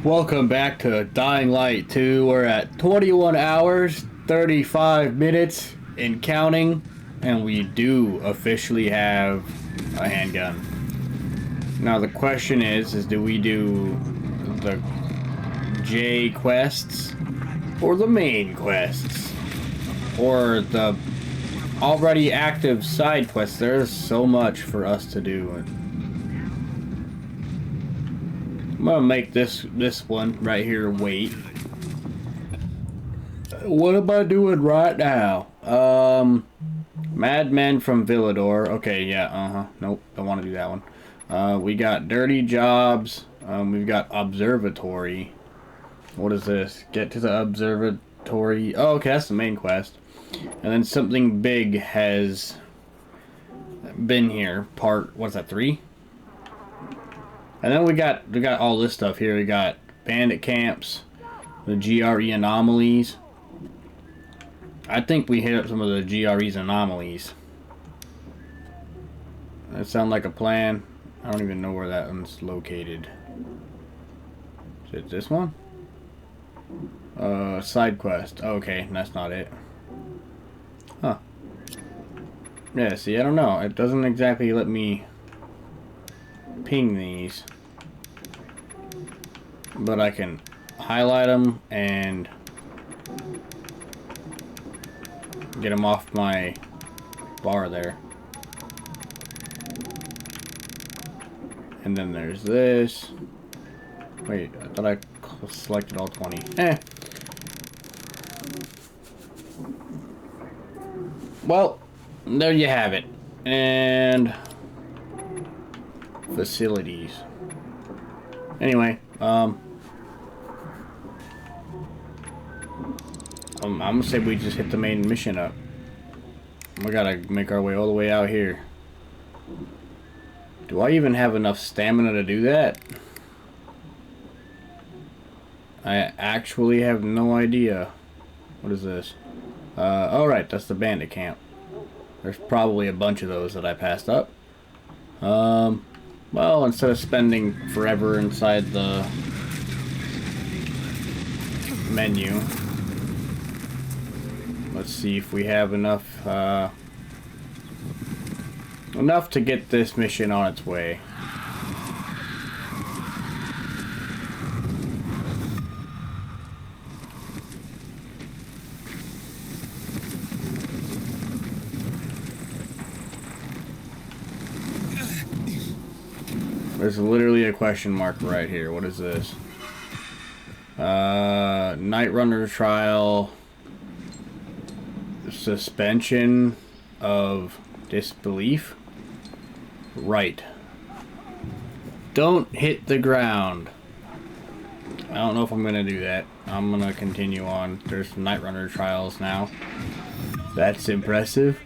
Welcome back to Dying Light 2. We're at 21 hours, 35 minutes and counting, and we do officially have a handgun. Now the question is do we do the J quests or the main quests? Or the already active side quests? There's so much for us to do. I'm gonna make this one right here wait. What am I doing right now? Madmen from Villador. Okay, yeah, nope, don't want to do that one. We got dirty jobs. We've got observatory. What is this? Get to the observatory. Oh, okay, that's the main quest. And then something big has been here. What's that, 3? And then we got all this stuff here. We got bandit camps, the GRE anomalies. I think we hit up some of the GRE's anomalies. That sound like a plan. I don't even know where that one's located. Is it this one? Side quest. Okay, that's not it. Huh. Yeah, see, I don't know. It doesn't exactly let me ping these. But I can highlight them and get them off my bar there. And then there's this. Wait, I thought I selected all 20. Well, there you have it. And facilities. Anyway, I'm gonna say we just hit the main mission up. We gotta make our way all the way out here. Do I even have enough stamina to do that? I actually have no idea. What is this? Alright, that's the bandit camp. There's probably a bunch of those that I passed up. Well, instead of spending forever inside the menu, let's see if we have enough to get this mission on its way. There's literally a question mark right here. What is this? Night Runner trial. Suspension of disbelief. Right. Don't hit the ground. I don't know if I'm gonna do that. I'm gonna continue on. There's Night Runner trials now. That's impressive.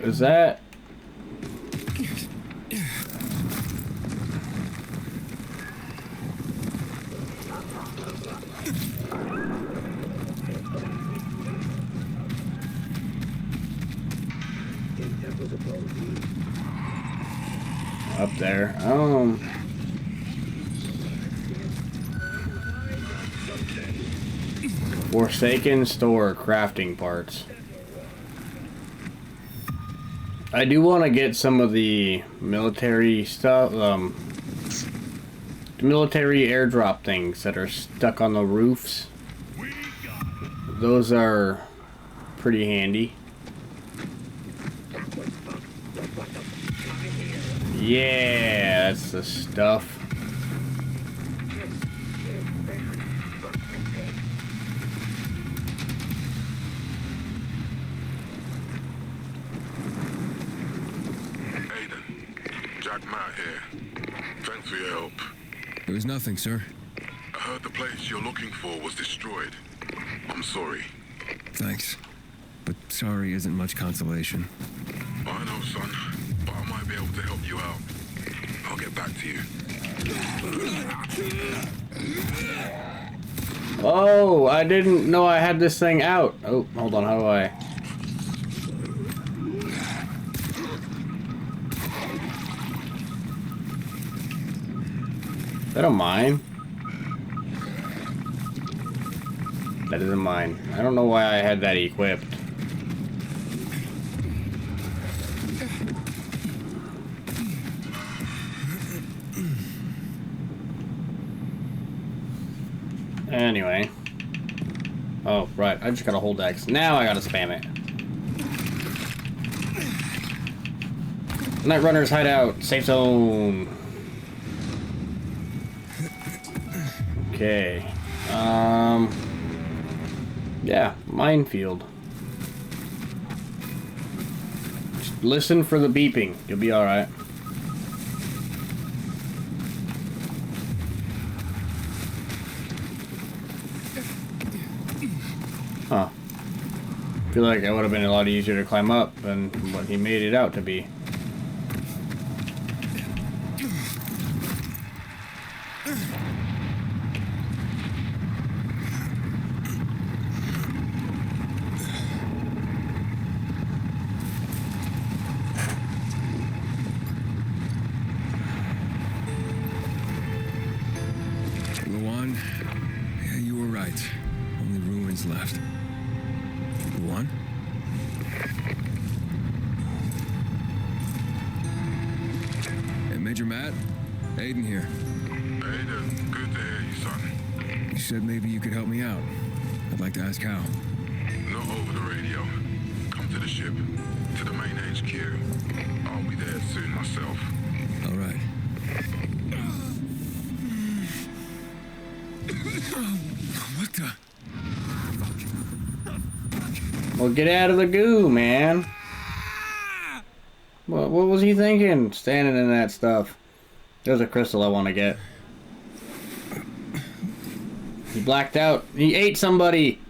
Is that... up there? Forsaken store crafting parts. I do want to get some of the military stuff, the military airdrop things that are stuck on the roofs. Those are pretty handy. Yeah, that's the stuff. Thanks for your help. There was nothing, sir. I heard the place you're looking for was destroyed. I'm sorry. Thanks. But sorry isn't much consolation. I know, son, but I might be able to help you out. I'll get back to you. Oh, I didn't know I had this thing out. Oh, hold on, how do I... that a mine? That isn't mine. I don't know why I had that equipped. Anyway. Oh, right. I just gotta hold X. Now I gotta spam it. Night Runner's hideout. Safe zone. Okay. Yeah, minefield. Just listen for the beeping. You'll be alright. Huh. I feel like it would have been a lot easier to climb up than what he made it out to be. Luan, yeah, you were right. Only ruins left. Luan? Hey, Major Matt? Aiden here. Aiden, good to hear you, son. You said maybe you could help me out. I'd like to ask how. Not over the radio. Come to the ship. To the main HQ. I'll be there soon myself. All right. What the? Well, get out of the goo, man. What was he thinking? Standing in that stuff. There's a crystal I want to get. He blacked out. He ate somebody.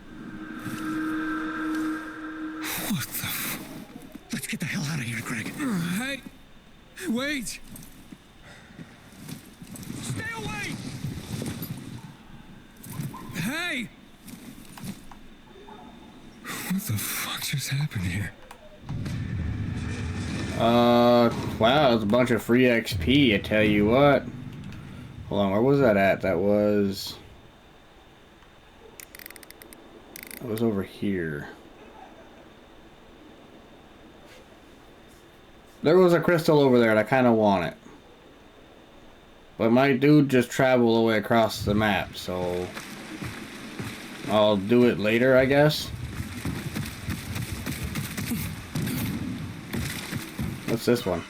What the f... Let's get the hell out of here, Greg. Hey! Wait! Stay away! Hey! What the fuck just happened here? Wow, it's a bunch of free XP, I tell you what. Hold on, where was that at? That was over here. There was a crystal over there and I kind of want it. But my dude just traveled all the way across the map, so I'll do it later, I guess. What's this one?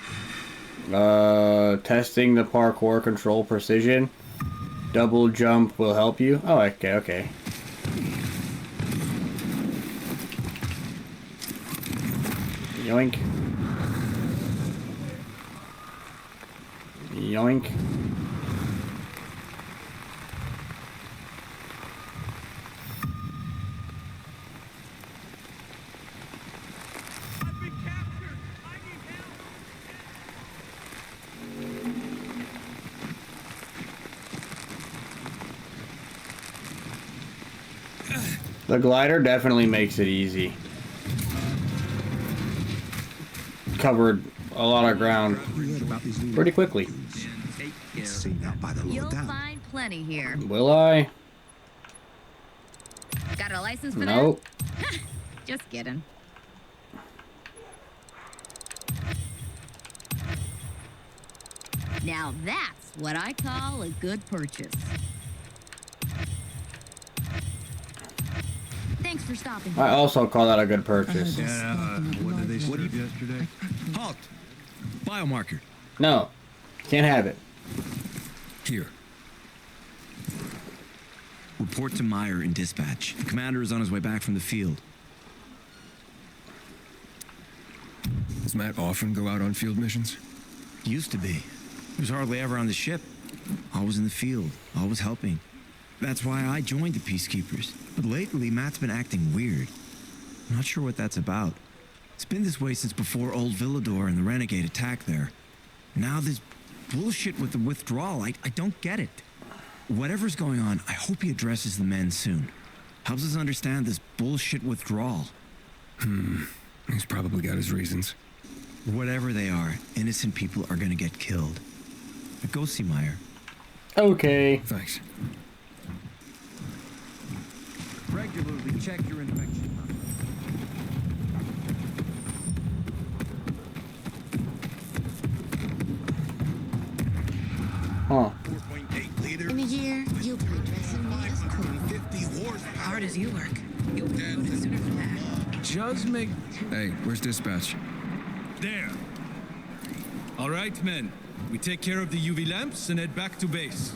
Testing the parkour control precision. Double jump will help you. Oh, okay, okay. Yoink. Yoink. The glider definitely makes it easy. Covered a lot of ground pretty quickly. You'll find plenty here. Will I? Got a license for Nope. that? Just kidding. Now that's what I call a good purchase. Thanks for stopping. I also call that a good purchase. What did they serve yesterday? Halt! Biomarker. No. Can't have it. Here. Report to Meyer in dispatch. The commander is on his way back from the field. Does Matt often go out on field missions? Used to be. He was hardly ever on the ship. Always in the field, always helping. That's why I joined the Peacekeepers. But lately, Matt's been acting weird. I'm not sure what that's about. It's been this way since before Old Villador and the Renegade attack there. Now this bullshit with the withdrawal, I don't get it. Whatever's going on, I hope he addresses the men soon. Helps us understand this bullshit withdrawal. He's probably got his reasons. Whatever they are, innocent people are gonna get killed. But go see Meyer. Okay. Thanks. Regularly check your infection. Huh. 4.8 liters. In a year, you'll be dressing me as cool. 50 horsepower. Hard as you work. You'll be promoted sooner for that. Just make. Hey, where's dispatch? There. All right, men. We take care of the UV lamps and head back to base.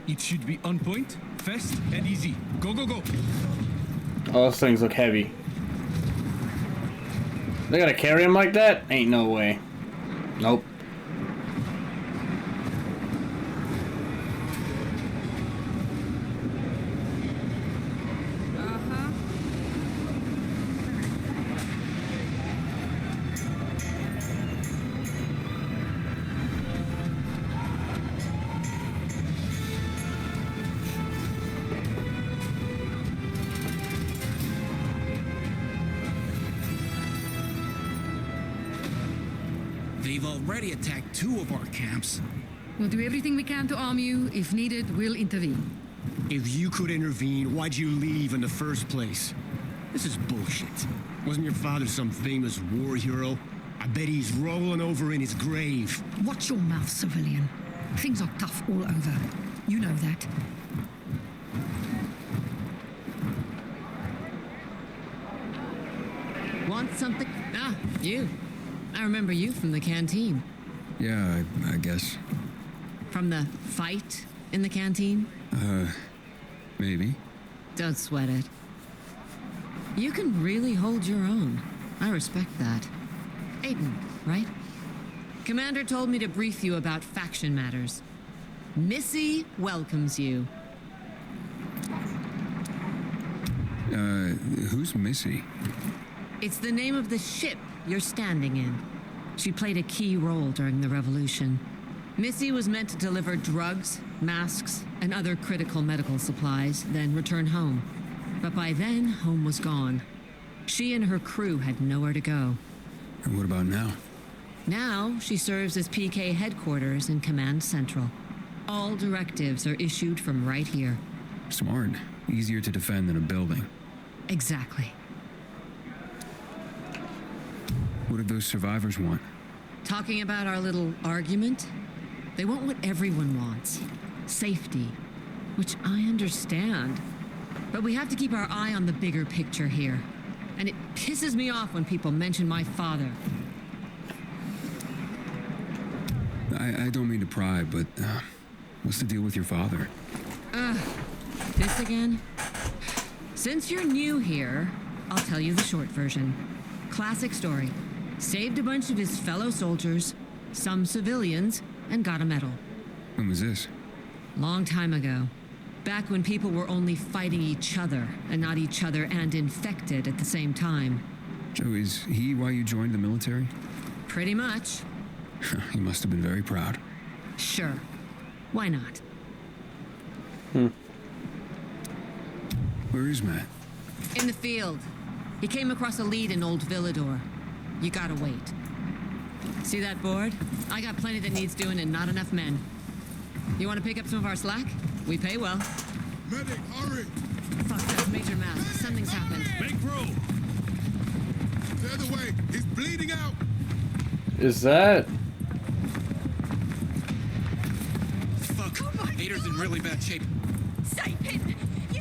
It should be on point, fast, and easy. Go, go, go. Oh, those things look heavy. They gotta carry them like that? Ain't no way. Nope. They've already attacked 2 of our camps. We'll do everything we can to arm you. If needed, we'll intervene. If you could intervene, why'd you leave in the first place? This is bullshit. Wasn't your father some famous war hero? I bet he's rolling over in his grave. Watch your mouth, civilian. Things are tough all over. You know that. Want something? Ah, you. I remember you from the canteen. Yeah, I guess. From the fight in the canteen? Maybe. Don't sweat it. You can really hold your own. I respect that. Aiden, right? Commander told me to brief you about faction matters. Missy welcomes you. Who's Missy? It's the name of the ship you're standing in. She played a key role during the revolution. Missy was meant to deliver drugs, masks, and other critical medical supplies, then return home. But by then, home was gone. She and her crew had nowhere to go. And what about now? Now, she serves as PK headquarters in Command Central. All directives are issued from right here. Smart. Easier to defend than a building. Exactly. What do those survivors want? Talking about our little argument? They want what everyone wants. Safety. Which I understand. But we have to keep our eye on the bigger picture here. And it pisses me off when people mention my father. I don't mean to pry, but what's the deal with your father? This again? Since you're new here, I'll tell you the short version. Classic story. Saved a bunch of his fellow soldiers, some civilians, and got a medal. When was this? Long time ago. Back when people were only fighting each other, and not each other and infected at the same time. So is he why you joined the military? Pretty much. He must have been very proud. Sure. Why not? Where is Matt? In the field. He came across a lead in Old Villador. You gotta wait. See that board? I got plenty that needs doing and not enough men. You wanna pick up some of our slack? We pay well. Medic, hurry! Fuck, that's Major Matt. Something's happened. Make room. The other way! He's bleeding out! Is that? Fuck. Vader's in really bad shape.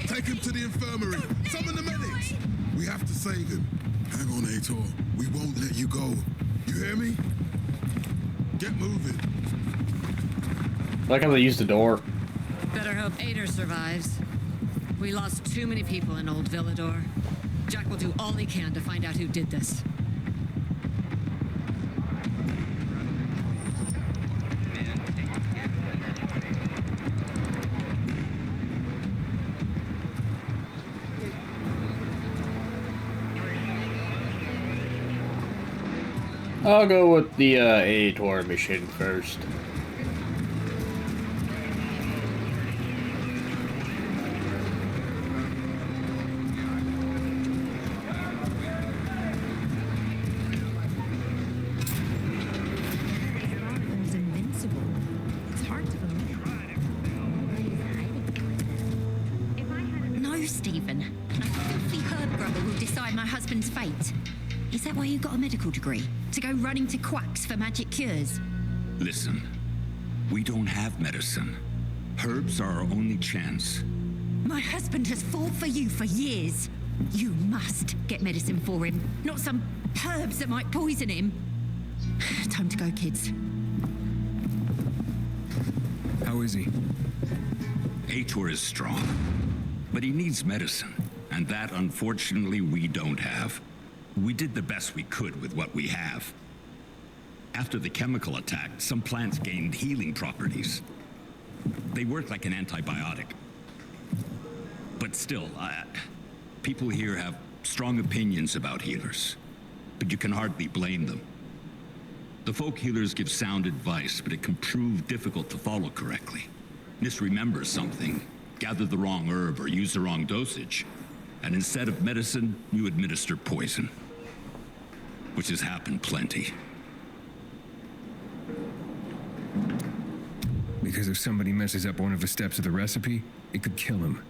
Take him to the infirmary! Summon the medics! We have to save him. Hang on, Ator. We won't let you go. You hear me? Get moving. I like how they used the door. Better hope Ader survives. We lost too many people in Old Villador. Jack will do all he can to find out who did this. I'll go with the Ator mission first. It's invincible. It's hard to believe. my husband's fate. Is that why you got a medical degree? To go running to quacks for magic cures? Listen, we don't have medicine. Herbs are our only chance. My husband has fought for you for years. You must get medicine for him, not some herbs that might poison him. Time to go, kids. How is he? Aitor is strong, but he needs medicine, and that, unfortunately, we don't have. We did the best we could with what we have. After the chemical attack, some plants gained healing properties. They work like an antibiotic. But still, people here have strong opinions about healers, but you can hardly blame them. The folk healers give sound advice, but it can prove difficult to follow correctly. Misremember something, gather the wrong herb, or use the wrong dosage, and instead of medicine, you administer poison. Which has happened plenty. Because if somebody messes up one of the steps of the recipe, it could kill him.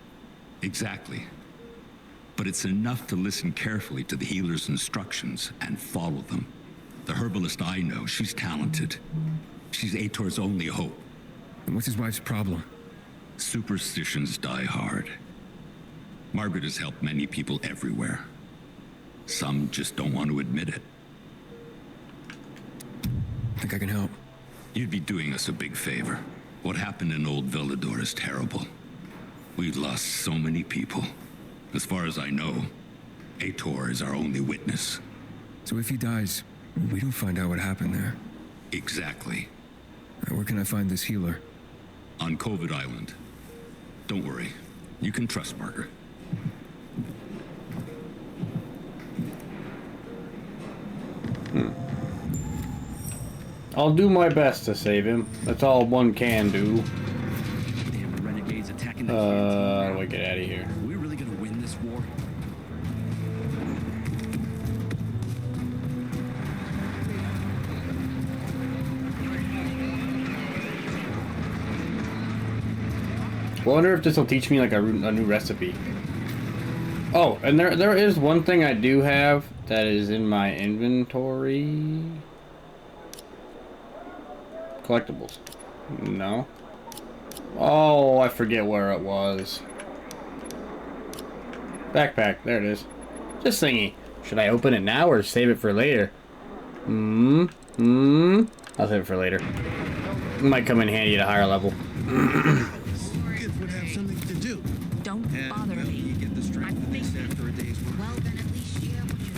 Exactly. But it's enough to listen carefully to the healer's instructions and follow them. The herbalist I know, she's talented. She's Aitor's only hope. And what's his wife's problem? Superstitions die hard. Margaret has helped many people everywhere. Some just don't want to admit it. Think I can help? You'd be doing us a big favor. What happened in Old Villador is terrible. We've lost so many people. As far as I know, Aitor is our only witness. So if he dies, we don't find out what happened there. Exactly. Where can I find this healer? On COVID Island. Don't worry. You can trust Margaret. I'll do my best to save him. That's all one can do. Damn renegades attacking the How do I get out of here? Are we really gonna win this war? I wonder if this will teach me like a new recipe. Oh, and there is one thing I do have that is in my inventory. Collectibles. No. Oh, I forget where it was. Backpack. There it is. This thingy. Should I open it now or save it for later? I'll save it for later. It might come in handy at a higher level. Kids would have something to do. Don't bother me. You get the strength of this after a day's work. Well, then at least share what you...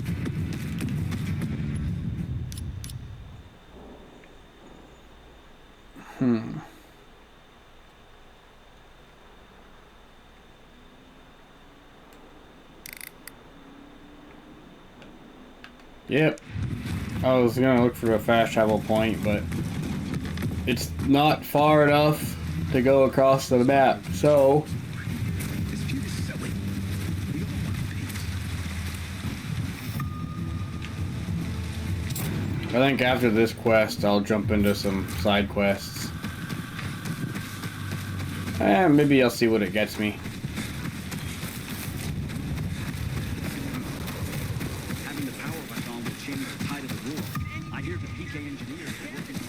Yep. I was gonna look for a fast travel point, but it's not far enough to go across the map, so This feud is silly. We all want peace. I think after this quest I'll jump into some side quests. Maybe I'll see what it gets me. Having the power back on will change the tide of the war. I hear the PK engineers are working on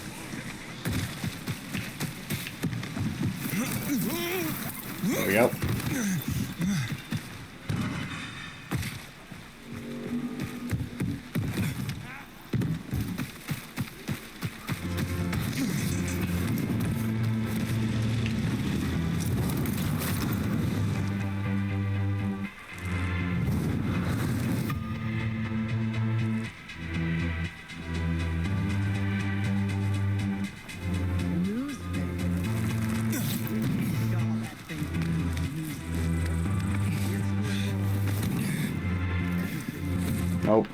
There we go. Nope.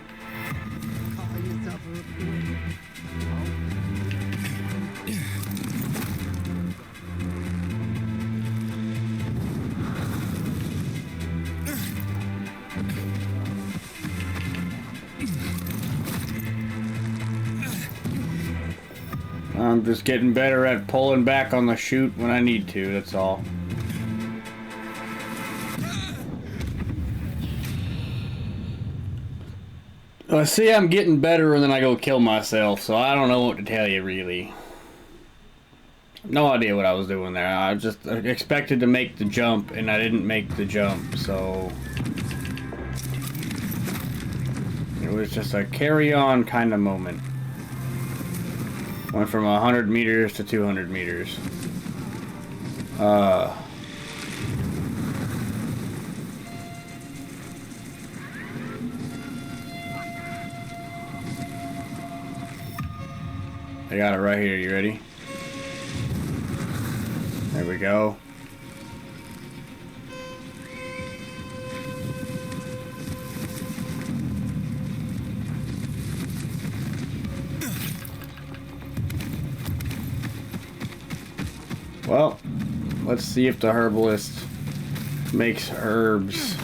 I'm just getting better at pulling back on the chute when I need to, that's all. See, I'm getting better and then I go kill myself, so I don't know what to tell you, really. No idea what I was doing there. I just expected to make the jump, and I didn't make the jump, so... It was just a carry-on kind of moment. Went from 100 meters to 200 meters. I got it right here. You ready? There we go. Well, let's see if the herbalist makes herbs.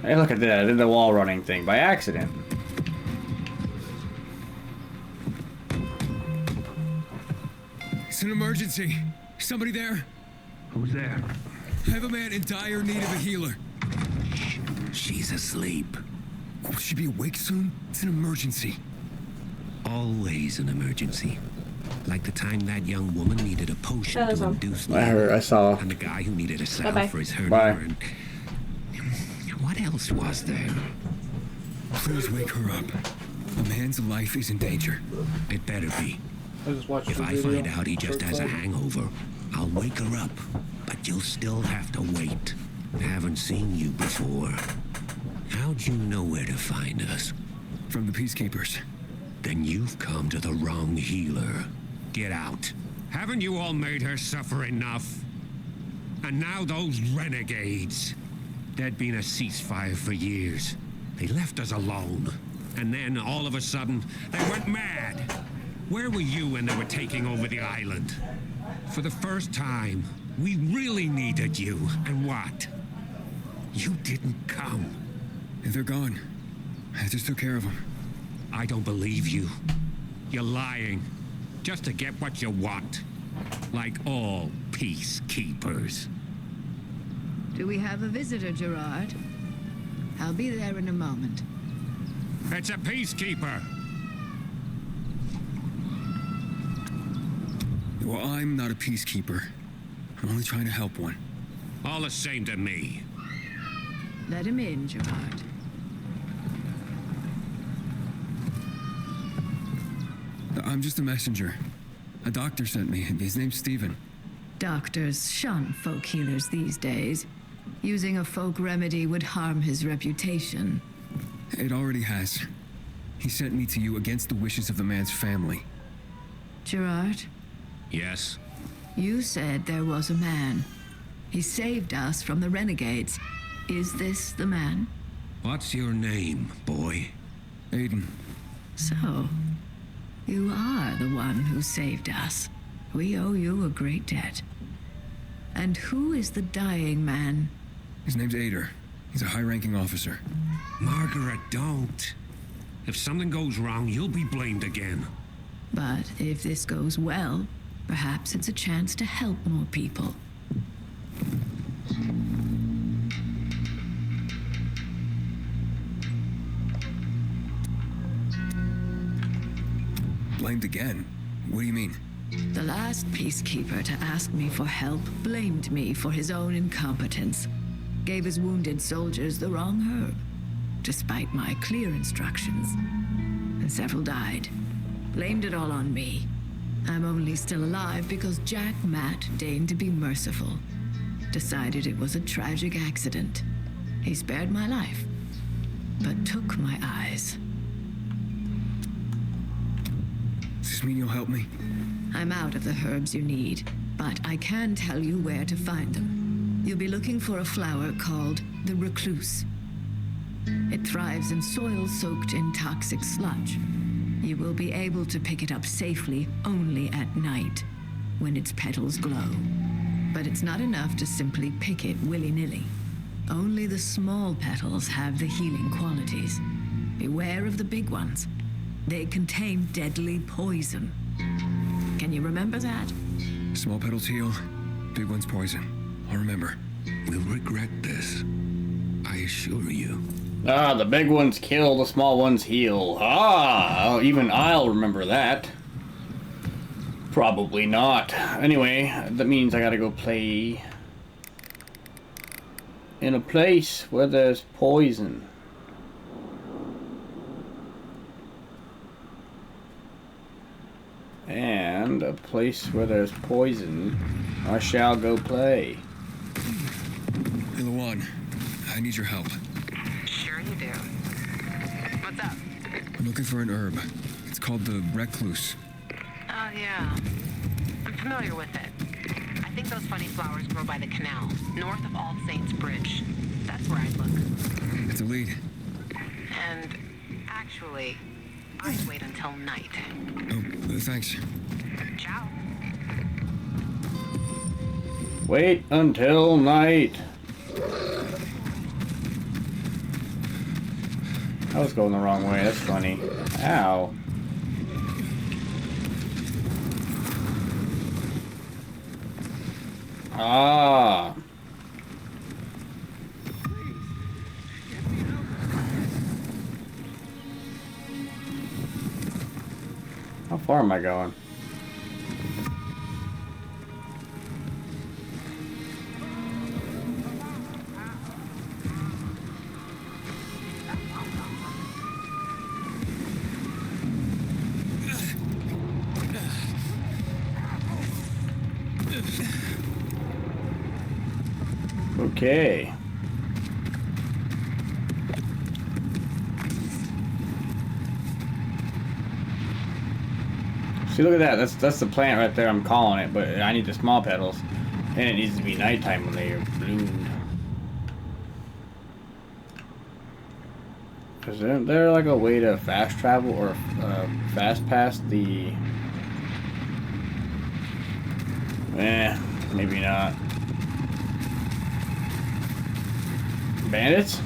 Hey, look at that. I did the wall running thing by accident. It's an emergency. Somebody there? Who's there? I have a man in dire need of a healer. She's asleep. Will she be awake soon? It's an emergency. Always an emergency. Like the time that young woman needed a potion to induce I saw. and the guy who needed a salve Bye-bye. for his hernia. Bye. And what else was there? Please wake her up. A man's life is in danger. It better be. If If I find out he just has a hangover, I'll wake her up. But you'll still have to wait. Haven't seen you before. How'd you know where to find us? From the Peacekeepers. Then you've come to the wrong healer. Get out. Haven't you all made her suffer enough? And now those renegades. There'd been a ceasefire for years. They left us alone. And then, all of a sudden, they went mad. Where were you when they were taking over the island? For the first time, we really needed you. And what? You didn't come. They're gone. I just took care of them. I don't believe you. You're lying. Just to get what you want. Like all peacekeepers. Do we have a visitor, Gerard? I'll be there in a moment. It's a peacekeeper. Well, I'm not a peacekeeper. I'm only trying to help one. All the same to me. Let him in, Gerard. I'm just a messenger. A doctor sent me. His name's Stephen. Doctors shun folk healers these days. Using a folk remedy would harm his reputation. It already has. He sent me to you against the wishes of the man's family. Gerard, Yes? you said there was a man. He saved us from the renegades. Is this the man? What's your name, boy? Aiden. So, you are the one who saved us. We owe you a great debt. And who is the dying man? His name's Ader. He's a high-ranking officer. Margaret, don't. If something goes wrong, you'll be blamed again. But if this goes well, perhaps it's a chance to help more people. Blamed again? What do you mean? The last peacekeeper to ask me for help blamed me for his own incompetence. Gave his wounded soldiers the wrong herb, despite my clear instructions. And several died. Blamed it all on me. I'm only still alive because Jack Matt deigned to be merciful. Decided it was a tragic accident. He spared my life, but took my eyes. Does this mean you'll help me? I'm out of the herbs you need, but I can tell you where to find them. You'll be looking for a flower called the recluse. It thrives in soil soaked in toxic sludge. You will be able to pick it up safely only at night, when its petals glow. But it's not enough to simply pick it willy-nilly. Only the small petals have the healing qualities. Beware of the big ones. They contain deadly poison. Can you remember that? Small petals heal, big one's poison. I'll remember. We'll regret this. I assure you. Ah, the big ones kill, the small ones heal. Ah, even I'll remember that. Probably not. Anyway, that means I gotta go play in a place where there's poison. And a place where there's poison, I shall go play. Hey, Lawan, I need your help. Sure you do. What's up? I'm looking for an herb. It's called the recluse. Oh, yeah. I'm familiar with it. I think those funny flowers grow by the canal, north of All Saints Bridge. That's where I'd look. It's a lead. And actually, I'd wait until night. Oh, thanks. Ciao. Wait until night. I was going the wrong way. That's funny. Ow. Ah. How far am I going? Okay. See, look at that. That's the plant right there. I'm calling it, but I need the small petals, and it needs to be nighttime when they are bloomed. Isn't there like a way to fast travel or fast pass the? Maybe not. Bandits?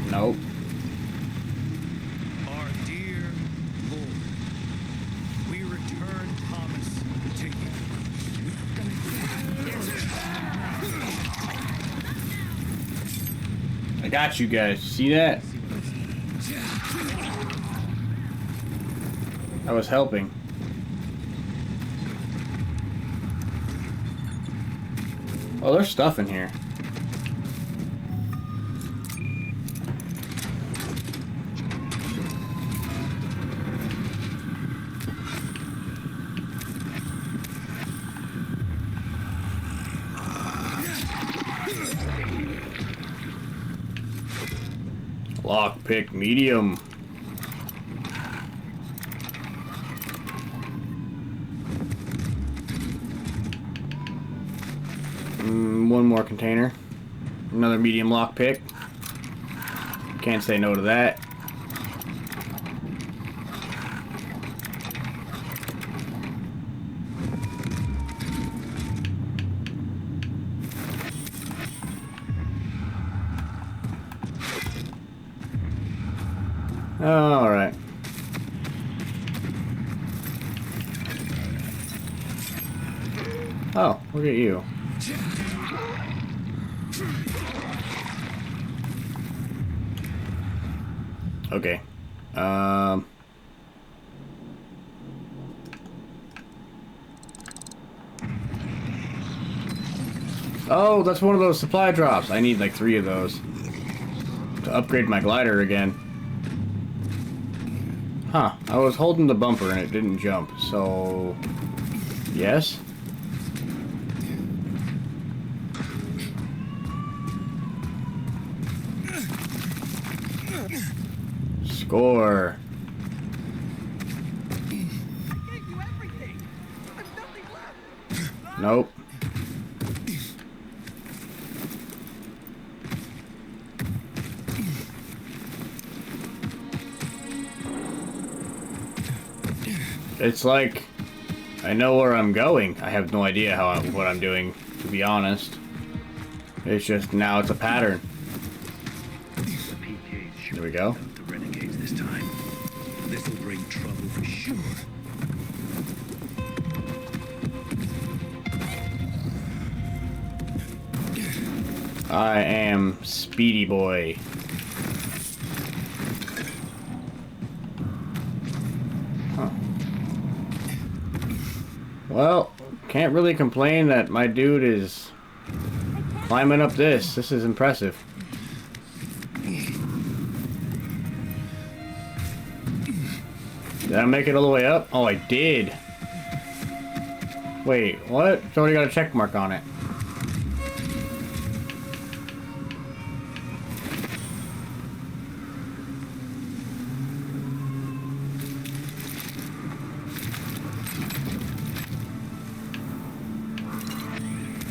Nope. Our dear Lord, we return Thomas to you. I got you guys. See that? I was helping. Oh, there's stuff in here. Lockpick medium. One more container. Another medium lockpick. Can't say no to that. All right. Oh, look at you. Okay. Oh, that's one of those supply drops. I need like 3 of those to upgrade my glider again. Huh. I was holding the bumper and it didn't jump, so... Yes? Score. Nope. It's like I know where I'm going. I have no idea what I'm doing, to be honest. It's just now it's a pattern. There we go. The renegades this time. This'll bring trouble for sure. I am Speedy Boy. Huh. Well, can't really complain that my dude is climbing up this. This is impressive. Did I make it all the way up? Oh, I did. Wait, what? It's already got a check mark on it.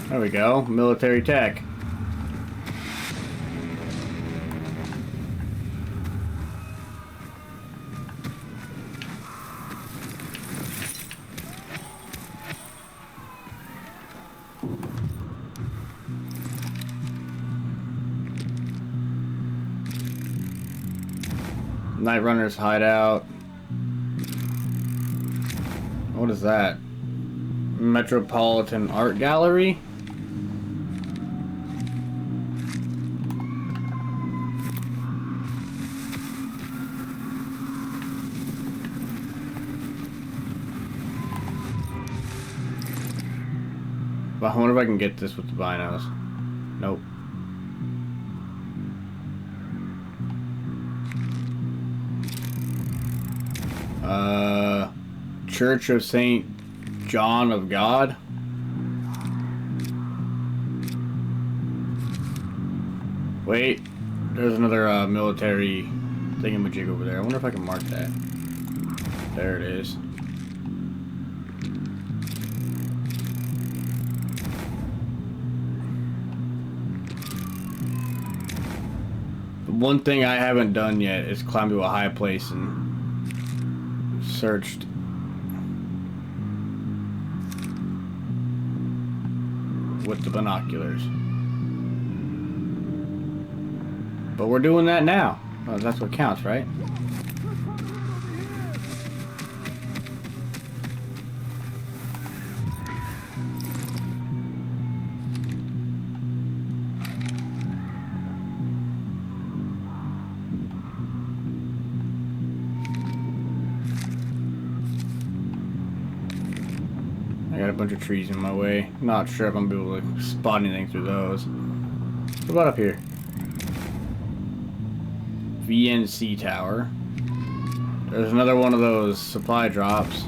There we go. Military tech. Night Runner's hideout. What is that? Metropolitan Art Gallery? Well, I wonder if I can get this with the binos. Nope. Church of St. John of God. Wait, there's another military thingamajig over there. I wonder if I can mark that. There it is. The one thing I haven't done yet is climb to a high place and searched. With the binoculars. But we're doing that now. Oh, that's what counts, right? I got a bunch of trees in my way. Not sure if I'm gonna be able to spot anything through those. What about up here? VNC Tower. There's another one of those supply drops.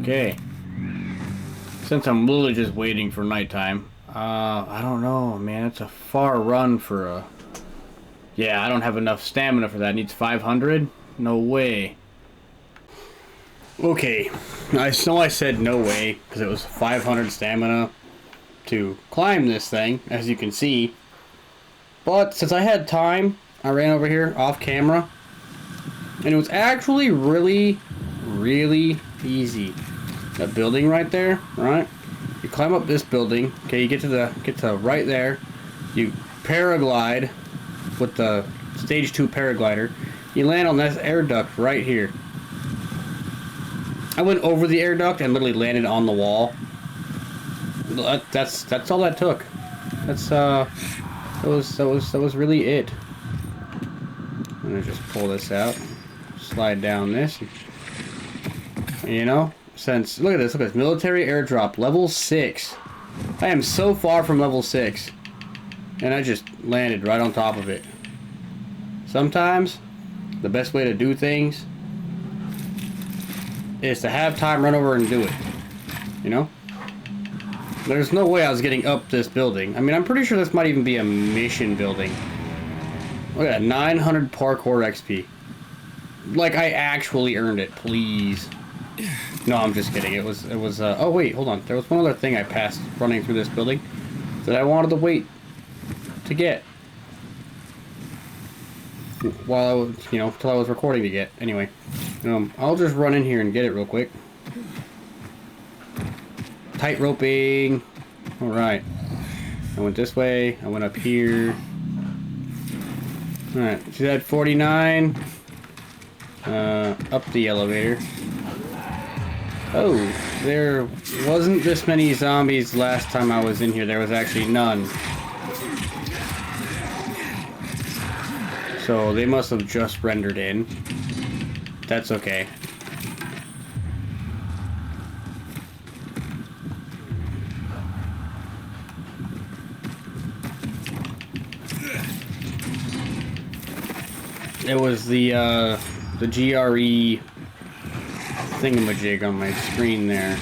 Okay. Since I'm literally just waiting for nighttime, I don't know, man. It's a far run for a... Yeah, I don't have enough stamina for that. It needs 500? No way. Okay. I know I said no way, because it was 500 stamina to climb this thing, as you can see. But since I had time, I ran over here off camera, and it was actually really easy. That building right there, right? You climb up this building, okay, you get to right there, you paraglide with the stage 2 paraglider, you land on this air duct right here. I went over the air duct and literally landed on the wall. That's all that took. That was really it. I'm gonna just pull this out, slide down this, you know. Since look at this, military airdrop level 6. I am so far from level 6, and I just landed right on top of it. Sometimes the best way to do things is to have time run over and do it. You know? There's no way I was getting up this building. I mean, I'm pretty sure this might even be a mission building. Look at that, 900 parkour XP. Like I actually earned it, please. No, I'm just kidding. It was, oh wait, hold on. There was one other thing I passed running through this building that I wanted to wait to get. While I was, you know, till I was recording to get. Anyway, I'll just run in here and get it real quick. tight roping. Alright. I went this way. I went up here. Alright. See that 49? Up the elevator. Oh, there wasn't this many zombies last time I was in here. There was actually none. So they must have just rendered in. That's okay. It was the GRE thingamajig on my screen there.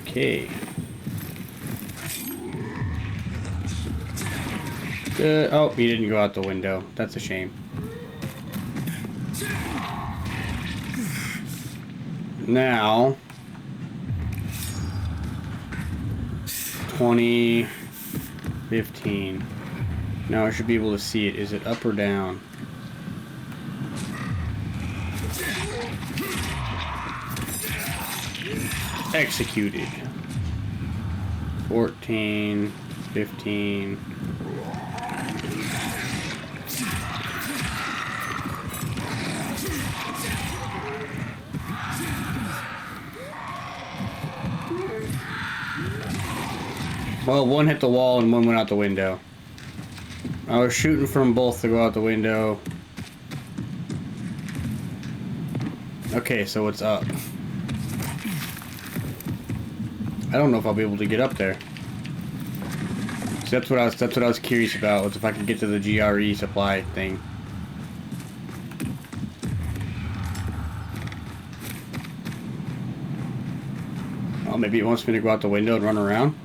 Okay. Oh, he didn't go out the window. That's a shame. Now, 20, 15. Now I should be able to see it. Is it up or down? Executed. 14, 15. Well, one hit the wall and one went out the window. I was shooting from both to go out the window. Okay, so it's up. I don't know if I'll be able to get up there. So that's what I was curious about, was if I could get to the GRE supply thing. Oh, maybe it wants me to go out the window and run around.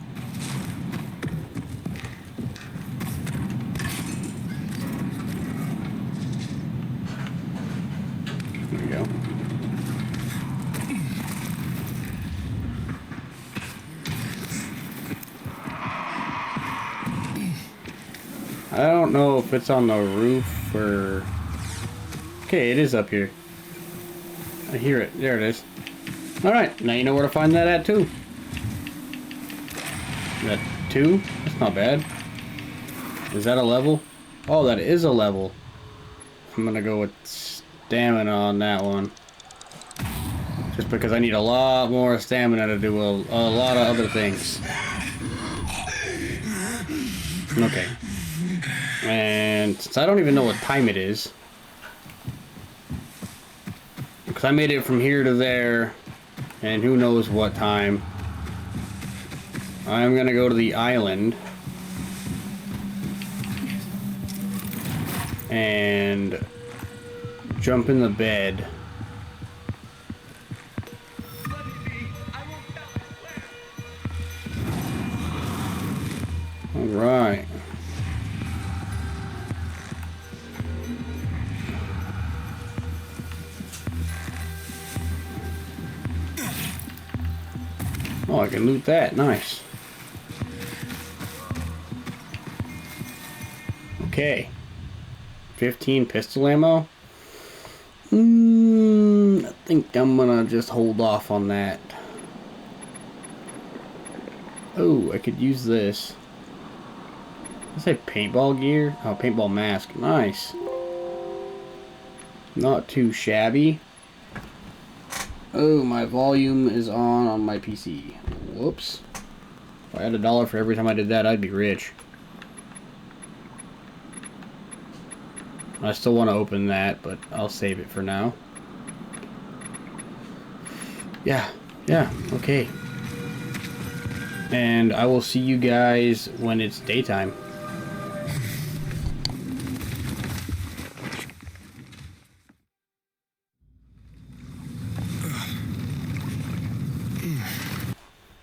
There we go. I don't know if it's on the roof or... Okay, it is up here. I hear it. There it is. Alright, now you know where to find that at too. That 2? That's not bad. Is that a level? Oh, that is a level. I'm gonna go with stamina on that one. Just because I need a lot more stamina to do a lot of other things. Okay. And since I don't even know what time it is, because I made it from here to there, and who knows what time, I'm gonna go to the island and jump in the bed. All right. Oh, I can loot that. Nice. Okay. 15 pistol ammo. I think I'm gonna just hold off on that. Oh, I could use this. I say paintball gear? Oh, paintball mask. Nice. Not too shabby. Oh, my volume is on my PC. Whoops. If I had $1 for every time I did that, I'd be rich. I still want to open that, but I'll save it for now. Yeah, okay. And I will see you guys when it's daytime.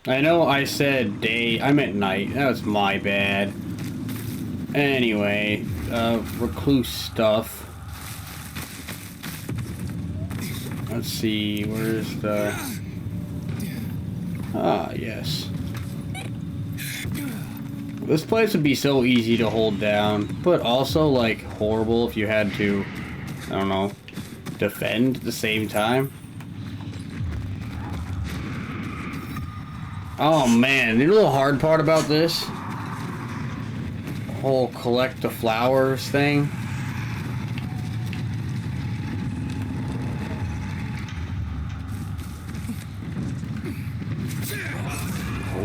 I know I said day, I meant night. That was my bad. Anyway, recluse stuff. Let's see, where's the... Ah, yes. This place would be so easy to hold down, but also, like, horrible if you had to, I don't know, defend at the same time. Oh man, the little hard part about this whole collect the flowers thing.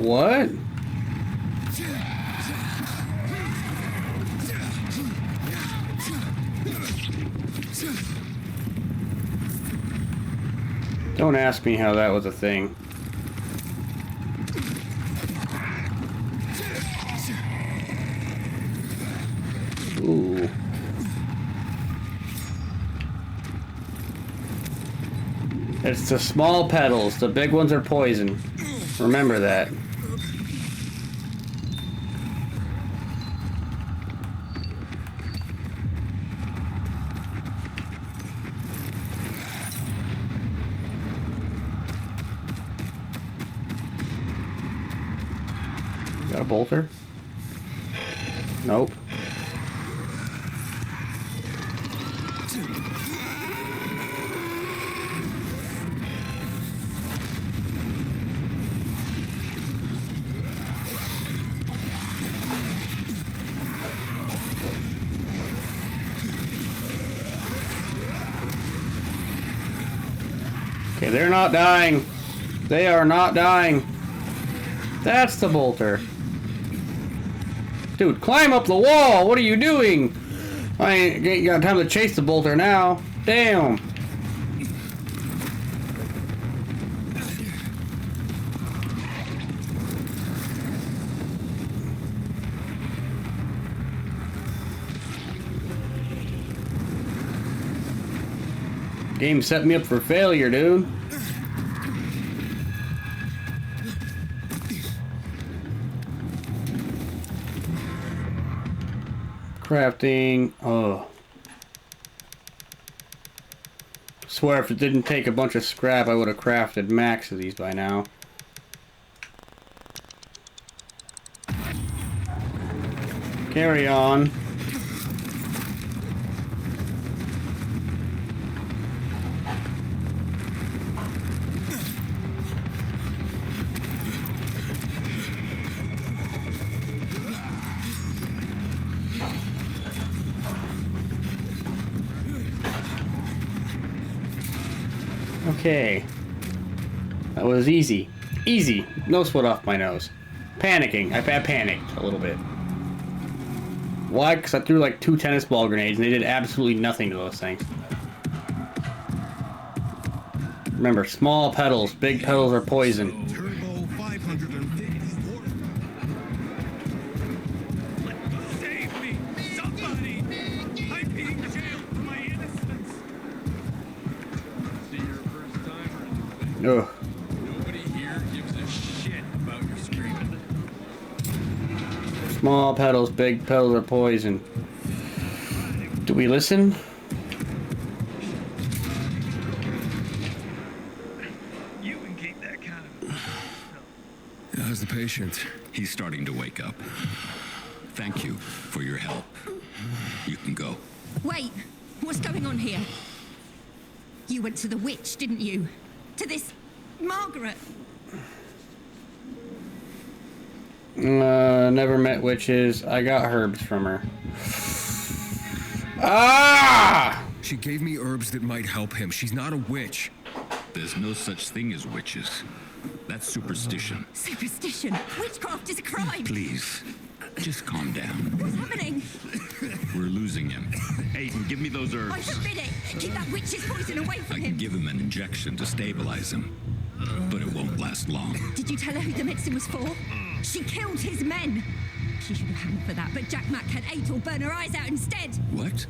What? Don't ask me how that was a thing. Ooh. It's the small petals. The big ones are poison. Remember that. Got a bolter? Nope. Okay, they're not dying. They are not dying. That's the bolter. Dude, climb up the wall! What are you doing? I ain't got time to chase the bolter now. Damn. Game set me up for failure, dude. Crafting. Oh. Swear if it didn't take a bunch of scrap, I would have crafted max of these by now. Carry on. Okay. That was easy. Easy. No sweat off my nose. Panicking. I panicked a little bit. Why? Because I threw like 2 tennis ball grenades and they did absolutely nothing to those things. Remember, small petals. Big petals are poison. Turbo 554. Save me! Somebody! I'm being jailed for my innocence! See your first time or anything? Ugh. Nobody here gives a shit about your screaming. Small petals, big petals are poison. Do we listen? You can keep that kind of... How's the patient? He's starting to wake up. Thank you for your help. You can go. Wait, what's going on here? You went to the witch, didn't you? To this Margaret. Never met witches. I got herbs from her. Ah! She gave me herbs that might help him. She's not a witch. There's no such thing as witches. That's superstition. Superstition. Witchcraft is a crime. Please, just calm down. What's happening? We're losing him. Aiden, give me those I herbs. forbid it. Keep that witch's poison away I from can him. give him an injection to stabilize him, but it won't last long. Did you tell her who the medicine was for? She killed his men. She should have hanged for that, but Jack Mack had Atel burn her eyes out instead. What?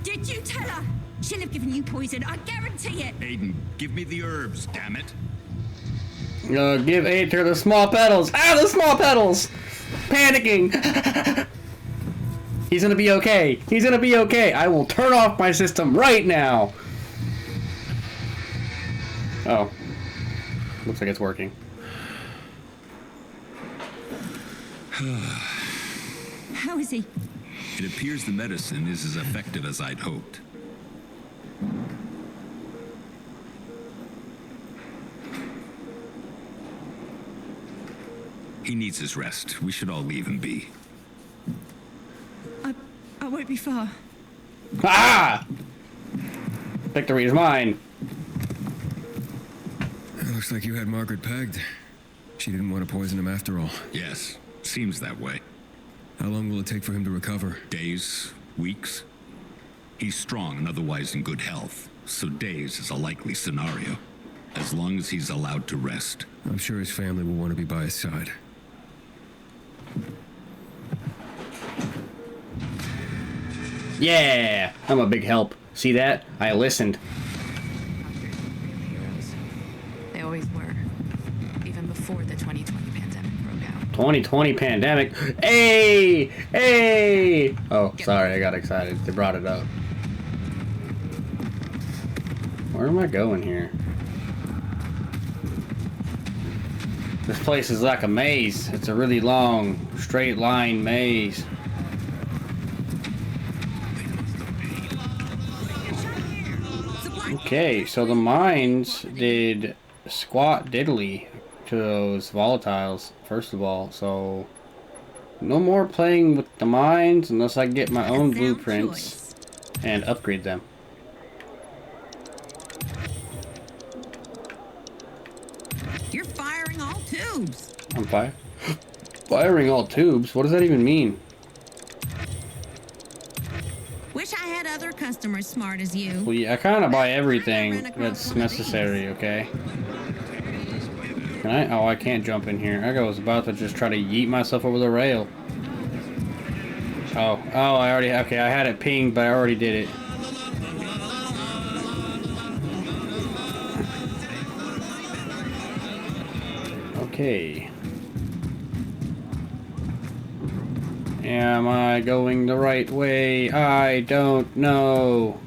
Did you tell her? She'll have given you poison, I guarantee it. Aiden, give me the herbs, damn it. Give aid to the small petals. Ah, the small petals! Panicking! He's gonna be okay. He's gonna be okay. I will turn off my system right now. Oh. Looks like it's working. How is he? It appears the medicine is as effective as I'd hoped. He needs his rest. We should all leave him be. I won't be far. Ah! Victory is mine. It looks like you had Margaret pegged. She didn't want to poison him after all. Yes, seems that way. How long will it take for him to recover? Days, weeks. He's strong and otherwise in good health, so days is a likely scenario. As long as he's allowed to rest. I'm sure his family will want to be by his side. Yeah, I'm a big help. See that? I listened. They always were. Even before the 2020 pandemic broke out. 2020 pandemic. Hey! Hey! Oh, sorry, I got excited. They brought it up. Where am I going here? This place is like a maze. It's a really long, straight line maze. Okay, so the mines did squat diddly to those volatiles, first of all, so no more playing with the mines unless I get my own blueprints and upgrade them. You're firing all tubes. I'm firing all tubes? What does that even mean? Wish I had other customers smart as you. Well, yeah, I kind of buy everything that's necessary, okay? Can I? Oh, I can't jump in here. I was about to just try to yeet myself over the rail. Oh, I already, okay, I had it pinged, but I already did it. Okay. Am I going the right way? I don't know.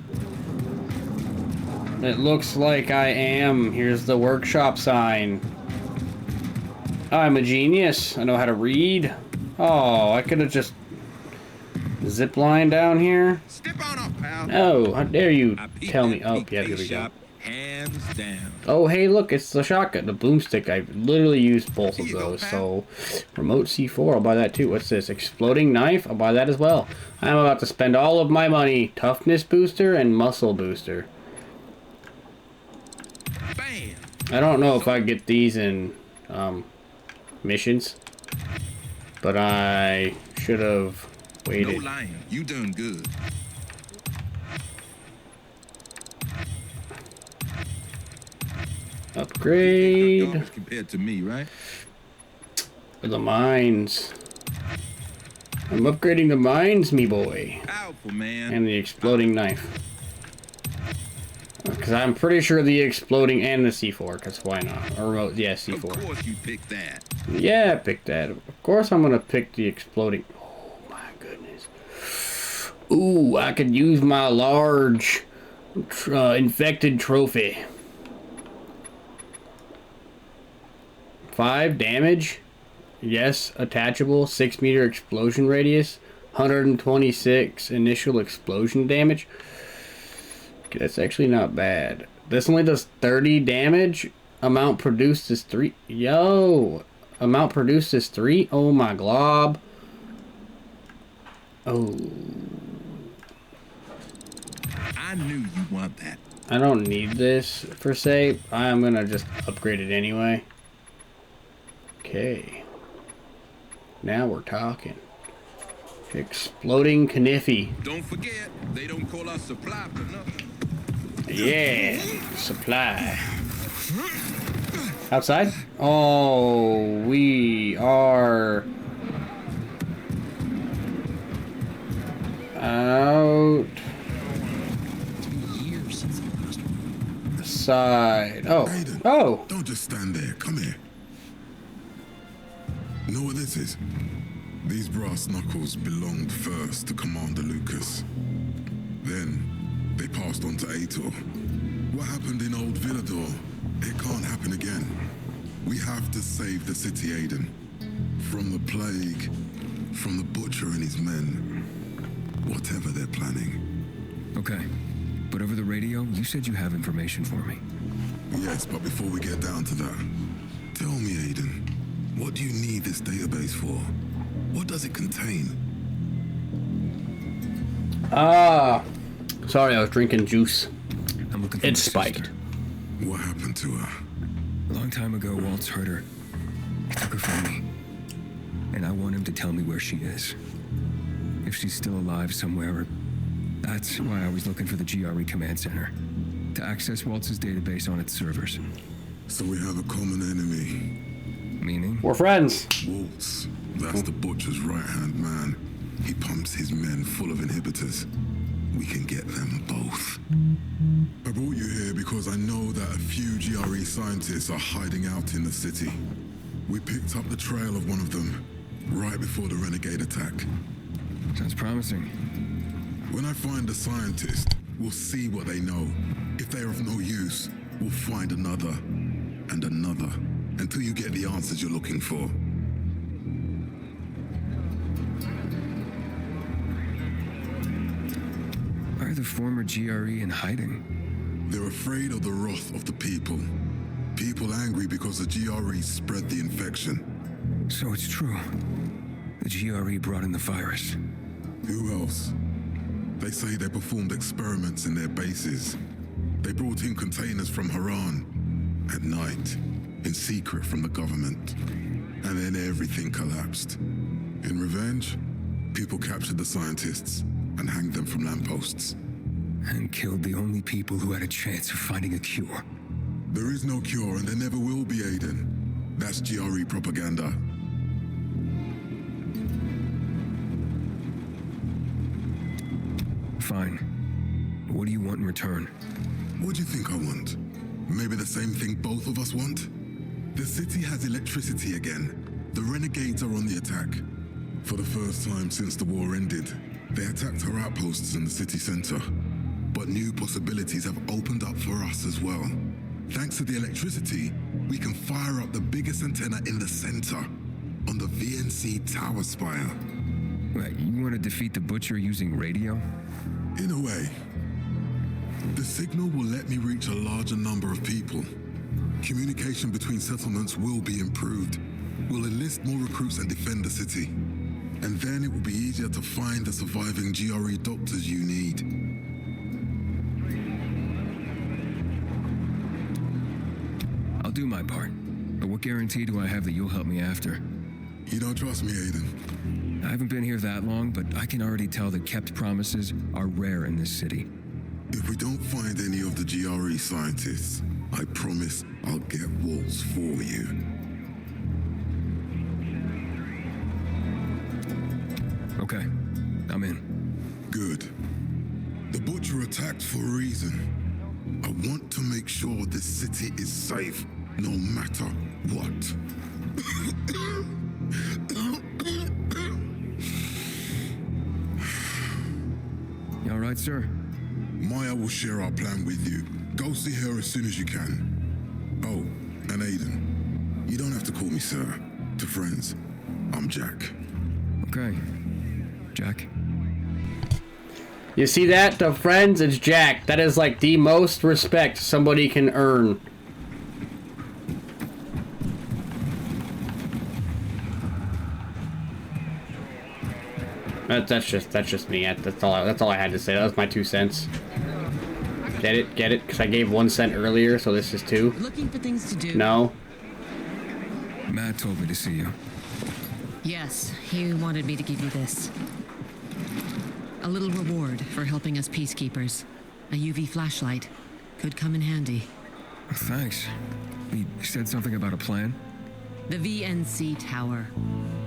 It looks like I am. Here's the workshop sign. I'm a genius. I know how to read. Oh, I could have just zip line down here. Step on up, pal. Oh, how dare you tell me. Oh, yeah, here we go. Hands down. Oh, hey, look, it's the shotgun, the boomstick. I literally used both of those. So, remote C4, I'll buy that too. What's this? Exploding knife? I'll buy that as well. I'm about to spend all of my money. Toughness booster and muscle booster. Bam. I don't know if I get these in missions, but I should have waited. No lying. You done good. Upgrade. Compared to me, right? The mines. I'm upgrading the mines, me boy. Powerful, man. And the exploding knife. Because I'm pretty sure the exploding and the C4, because why not? Or remote, yeah, C4. Of course you picked that. Yeah, pick that. Of course I'm going to pick the exploding. Oh my goodness. Ooh, I could use my large infected trophy. 5 damage. Yes, attachable. 6 meter explosion radius. 126 initial explosion damage. Okay, that's actually not bad. This only does 30 damage. Amount produced is 3. Yo! Amount produced is 3. Oh my glob. Oh. I knew you want that. I don't need this per se. I'm gonna just upgrade it anyway. Okay. Now we're talking. Exploding Kniffy. Don't forget, they don't call us supply for nothing. Yeah, supply. Outside? Oh, we are out. Side. Oh. Aiden, oh. Don't just stand there. Come here. You know what this is? These brass knuckles belonged first to Commander Lucas. Then, they passed on to Aitor. What happened in Old Villador, it can't happen again. We have to save the city, Aiden. From the plague, from the butcher and his men. Whatever they're planning. Okay, but over the radio, you said you have information for me. Yes, but before we get down to that, tell me, Aiden, What do you need this database for? What does it contain? Sorry, I was drinking juice. I'm looking for It's my spiked. sister. What happened to her? A long time ago, Waltz hurt her. He took her from me. And I want him to tell me where she is. If she's still alive somewhere. That's why I was looking for the GRE command center. To access Waltz's database on its servers. So we have a common enemy. Meaning? We're friends. Waltz. That's the Butcher's right-hand man. He pumps his men full of inhibitors. We can get them both. I brought you here because I know that a few GRE scientists are hiding out in the city. We picked up the trail of one of them right before the renegade attack. Sounds promising. When I find a scientist, we'll see what they know. If they're of no use, we'll find another and another until you get the answers you're looking for. Why are the former GRE in hiding? They're afraid of the wrath of the people. People angry because the GRE spread the infection. So it's true. The GRE brought in the virus. Who else? They say they performed experiments in their bases. They brought in containers from Haran at night, in secret from the government. And then everything collapsed. In revenge, people captured the scientists and hanged them from lampposts. And killed the only people who had a chance of finding a cure. There is no cure and there never will be, Aiden. That's GRE propaganda. Fine. What do you want in return? What do you think I want? Maybe the same thing both of us want? The city has electricity again. The renegades are on the attack. For the first time since the war ended, they attacked our outposts in the city center. But new possibilities have opened up for us as well. Thanks to the electricity, we can fire up the biggest antenna in the center, on the VNC tower spire. Wait, you want to defeat the Butcher using radio? In a way. The signal will let me reach a larger number of people. Communication between settlements will be improved. We'll enlist more recruits and defend the city. And then it will be easier to find the surviving GRE doctors you need. I'll do my part. But what guarantee do I have that you'll help me after? You don't trust me, Aiden? I haven't been here that long, but I can already tell that kept promises are rare in this city. If we don't find any of the GRE scientists, I promise I'll get Waltz for you. Okay, I'm in. Good. The Butcher attacked for a reason. I want to make sure this city is safe, no matter what. You all right, sir? Maya will share our plan with you. Go see her as soon as you can. Oh, and Aiden, you don't have to call me sir. To friends, I'm Jack. Okay. Jack? You see that? To friends, it's Jack. That is like the most respect somebody can earn. That's just me. That's all I had to say. That was my 2 cents. Get it? Get it? Because I gave 1 cent earlier, so this is 2. Looking for things to do. No. Matt told me to see you. Yes, he wanted me to give you this. A little reward for helping us peacekeepers. A UV flashlight. Could come in handy. Thanks. He said something about a plan? The VNC tower.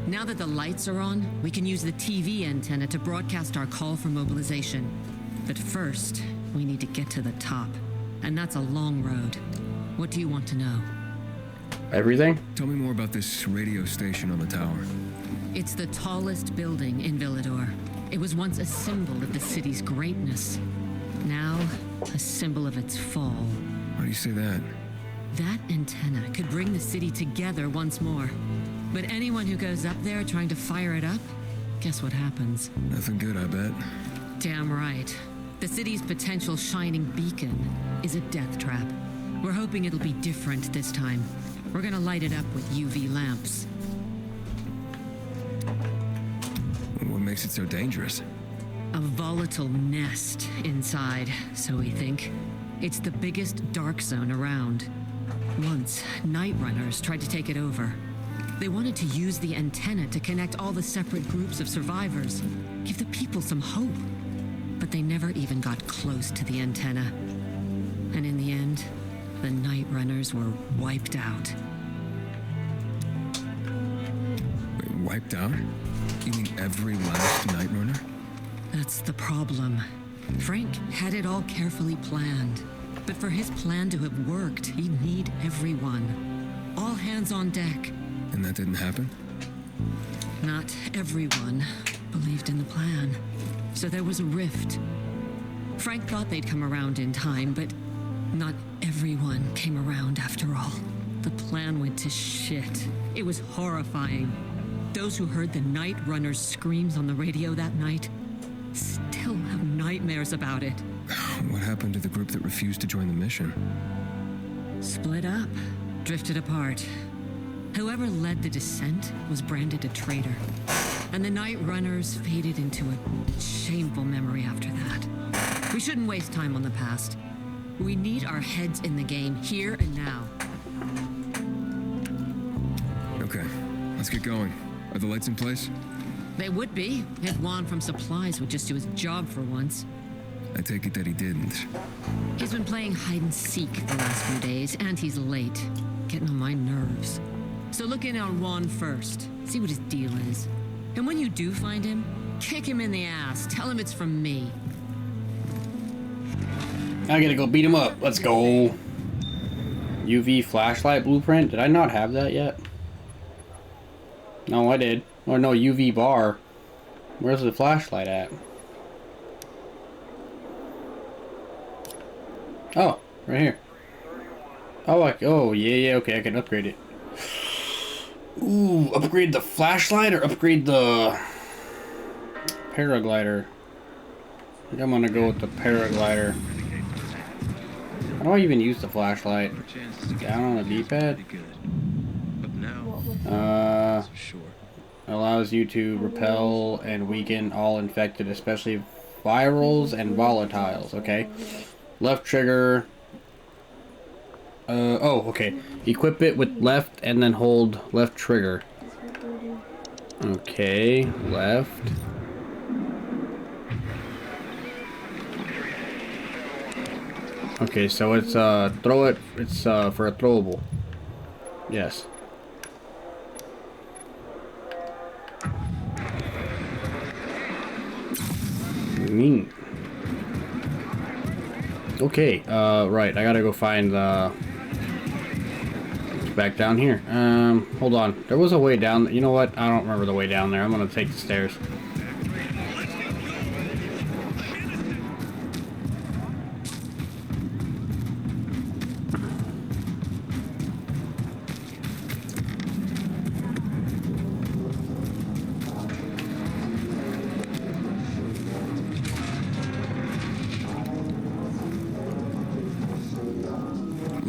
Now that the lights are on, we can use the TV antenna to broadcast our call for mobilization. But first, we need to get to the top. And that's a long road. What do you want to know? Everything? Tell me more about this radio station on the tower. It's the tallest building in Villador. It was once a symbol of the city's greatness. Now, a symbol of its fall. Why do you say that? That antenna could bring the city together once more. But anyone who goes up there trying to fire it up, guess what happens? Nothing good, I bet. Damn right. The city's potential shining beacon is a death trap. We're hoping it'll be different this time. We're gonna light it up with UV lamps. What makes it so dangerous? A volatile nest inside, so we think. It's the biggest dark zone around. Once, night runners tried to take it over. They wanted to use the antenna to connect all the separate groups of survivors, give the people some hope. But they never even got close to the antenna. And in the end, the night runners were wiped out. Wait, wiped out? You mean every last night runner? That's the problem. Frank had it all carefully planned. But for his plan to have worked, he'd need everyone. All hands on deck. And that didn't happen? Not everyone believed in the plan. So there was a rift. Frank thought they'd come around in time, but not everyone came around after all. The plan went to shit. It was horrifying. Those who heard the Night Runner's screams on the radio that night still have nightmares about it. What happened to the group that refused to join the mission? Split up, drifted apart. Whoever led the descent was branded a traitor. And the Night Runners faded into a shameful memory after that. We shouldn't waste time on the past. We need our heads in the game, here and now. Okay, let's get going. Are the lights in place? They would be, if Juan from Supplies would just do his job for once. I take it that he didn't. He's been playing hide and seek the last few days, and he's late. Getting on my nerves. So look in on Juan first. See what his deal is. And when you do find him, kick him in the ass. Tell him it's from me. I gotta go beat him up. Let's go. UV flashlight blueprint. Did I not have that yet? No, I did. Or no, UV bar. Where's the flashlight at? Oh, right here. Oh, yeah, okay, I can upgrade it. Ooh, upgrade the flashlight or upgrade the paraglider? I think I'm gonna go with the paraglider. How do I even use the flashlight? Down on the D-pad? Allows you to repel and weaken all infected, especially virals and volatiles. Okay. Left trigger. Oh, okay. Equip it with left and then hold left trigger. Okay, left. Okay, so it's throw it. It's for a throwable. Yes. Mean. Okay, right, I gotta go find the... back down here. Hold on. There was a way down... You know what? I don't remember the way down there. I'm gonna take the stairs.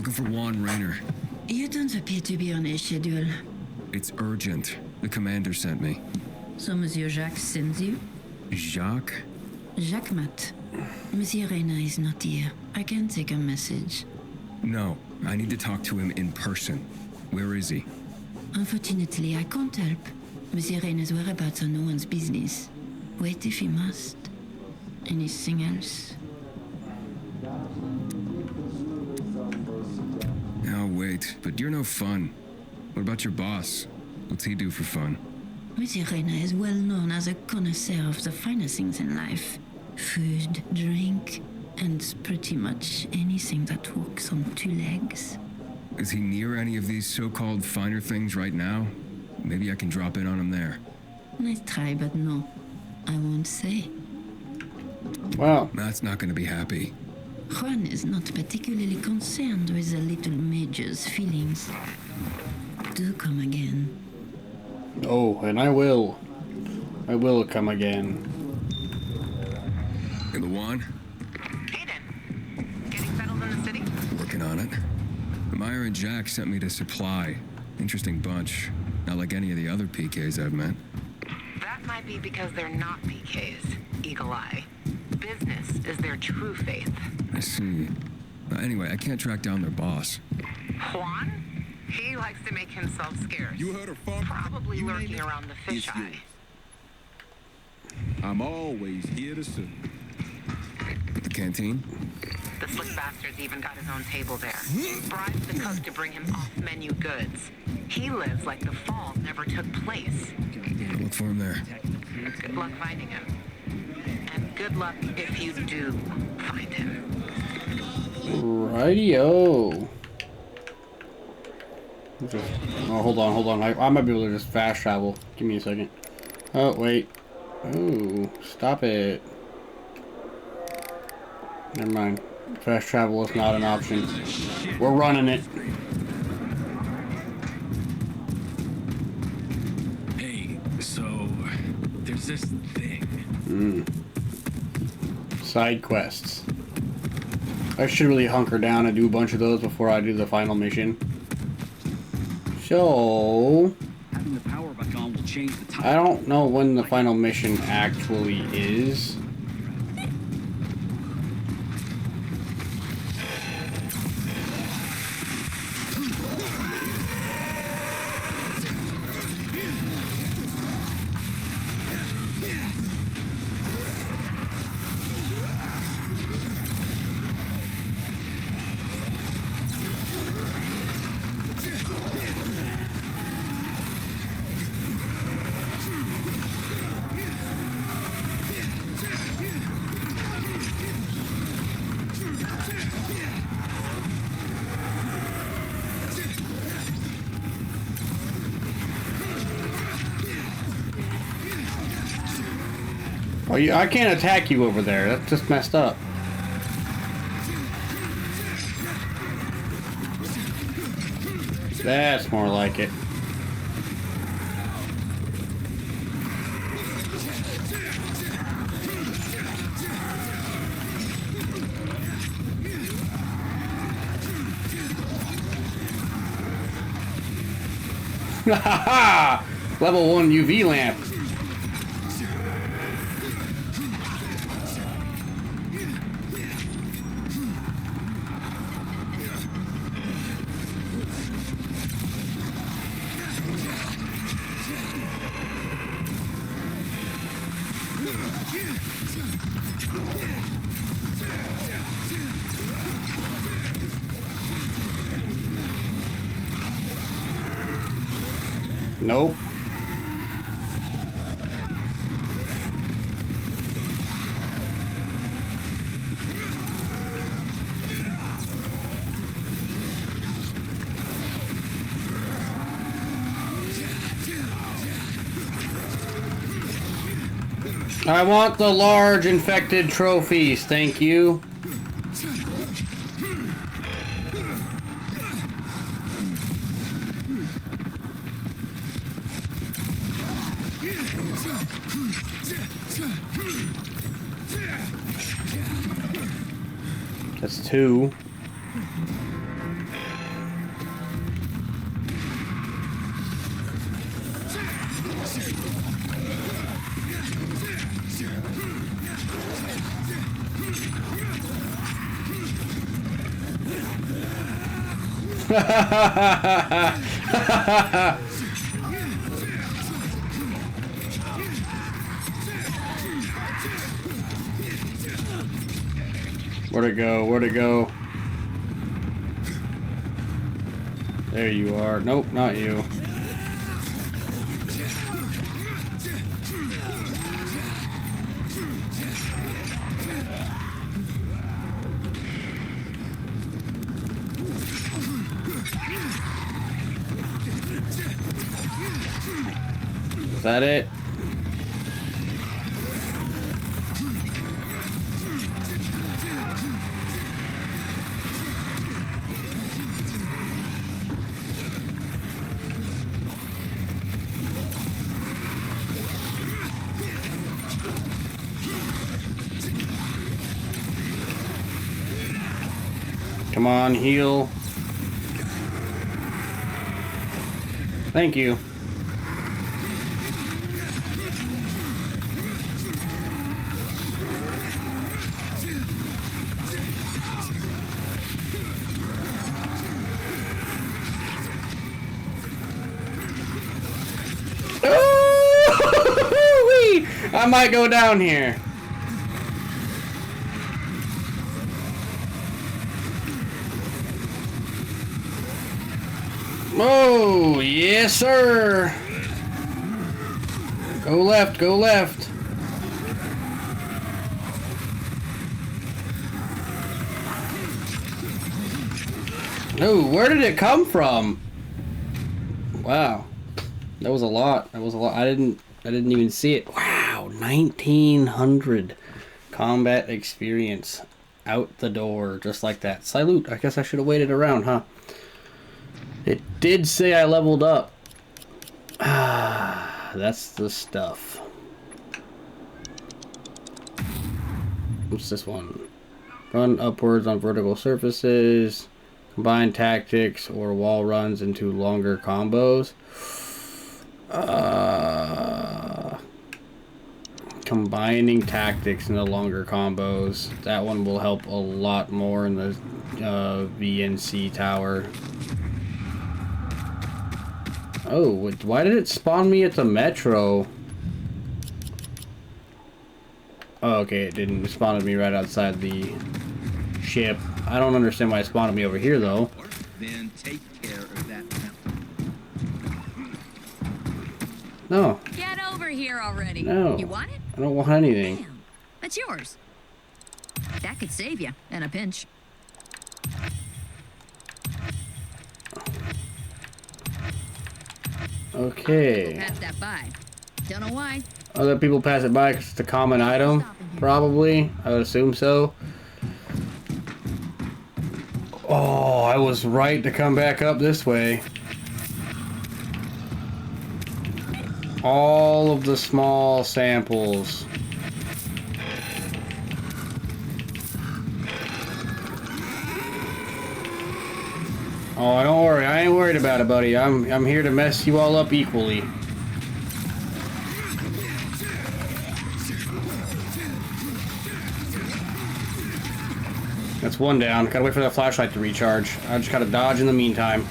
For Juan Raynor. You don't appear to be on a schedule. It's urgent. The commander sent me. So Monsieur Jacques sends you? Jacques? Jacques Mat. Monsieur Raynor is not here. I can take a message. No, I need to talk to him in person. Where is he? Unfortunately, I can't help. Monsieur Raynor's whereabouts are no one's business. Wait if you must. Anything else? I'll wait, but you're no fun. What about your boss? What's he do for fun? Monsieur Raynor is well known as a connoisseur of the finer things in life. Food, drink, and pretty much anything that walks on two legs. Is he near any of these so-called finer things right now? Maybe I can drop in on him there. Nice try, but no. I won't say. Wow. Matt's not gonna be happy. Juan is not particularly concerned with the little major's feelings. Do come again. Oh, and I will. I will come again. Hey, Luan? Hayden, getting settled in the city? Working on it. Meyer and Jack sent me to Supply. Interesting bunch. Not like any of the other PKs I've met. That might be because they're not PKs, Eagle Eye. Business is their true faith. I see. Anyway, I can't track down their boss. Juan? He likes to make himself scarce. You heard her phone? Probably lurking around the fisheye. I'm always here to serve. The canteen? The slick bastard's even got his own table there. Bribes the cook to bring him off-menu goods. He lives like the fall never took place. I'll look for him there. Good luck finding him. And good luck if you do find him. Rightio. Oh, hold on. I might be able to just fast travel. Give me a second. Oh, wait. Ooh, stop it. Never mind. Fast travel is not an option. We're running it. Hey, so there's this thing. Side quests. I should really hunker down and do a bunch of those before I do the final mission. So, Having the power back on will change the time. I don't know when the final mission actually is. Oh, I can't attack you over there. That's just messed up. That's more like it. Ha Level 1 UV lamp. Nope. I want the large infected trophies, thank you. That's 2. Where'd it go? Where'd it go? There you are. Nope, not you. Is that it? Come on, heal. Thank you. I might go down here. Oh, yes, sir. Go left, go left. Oh, where did it come from? Wow. That was a lot. That was a lot. I didn't even see it. Wow, 1900 combat experience out the door just like that. Salute. I guess I should have waited around, huh? It did say I leveled up. Ah, that's the stuff. What's this one? Run upwards on vertical surfaces. Combine tactics or wall runs into longer combos. Combining tactics into longer combos. That one will help a lot more in the VNC tower. Oh, why did it spawn me at the metro? Oh, okay, it didn't. It spawned me right outside the ship. I don't understand why it spawned me over here, though. Then take care of that now. No. Get over here already. No. You want it? I don't want anything. Damn, that's yours. That could save you in a pinch. Okay. Pass that by. Don't know why. Other people pass it by because it's a common item. Probably. I would assume so. Oh, I was right to come back up this way. All of the small samples. Oh, don't worry. I ain't worried about it, buddy. I'm here to mess you all up equally. That's one down. Gotta wait for that flashlight to recharge. I just gotta dodge in the meantime.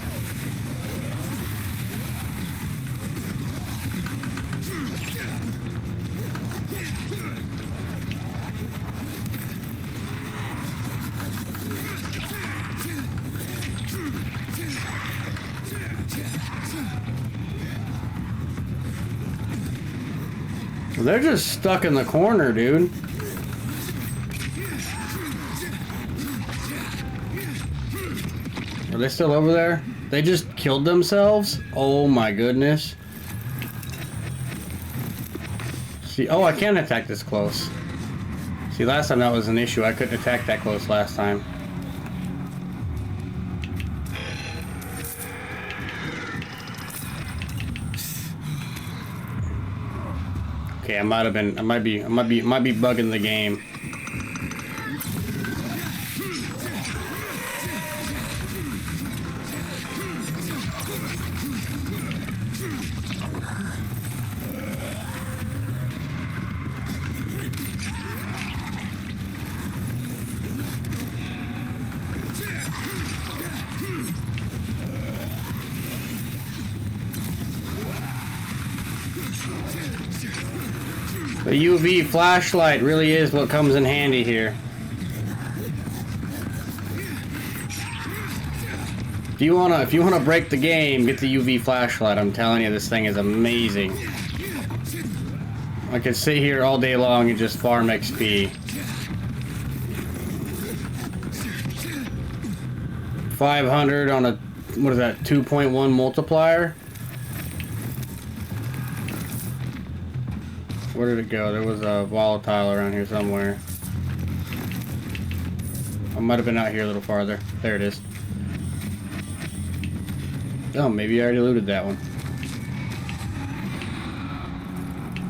They're just stuck in the corner, dude. Are they still over there? They just killed themselves? Oh my goodness. See, oh, I can attack this close. See, last time that was an issue. I couldn't attack that close last time. Okay, I might be bugging the game. The UV flashlight really is what comes in handy here. If you wanna break the game, get the UV flashlight. I'm telling you, this thing is amazing. I could sit here all day long and just farm XP. 500 on a, what is that, 2.1 multiplier? Where did it go? There was a volatile around here somewhere. I might have been out here a little farther. There it is. Oh, maybe I already looted that one.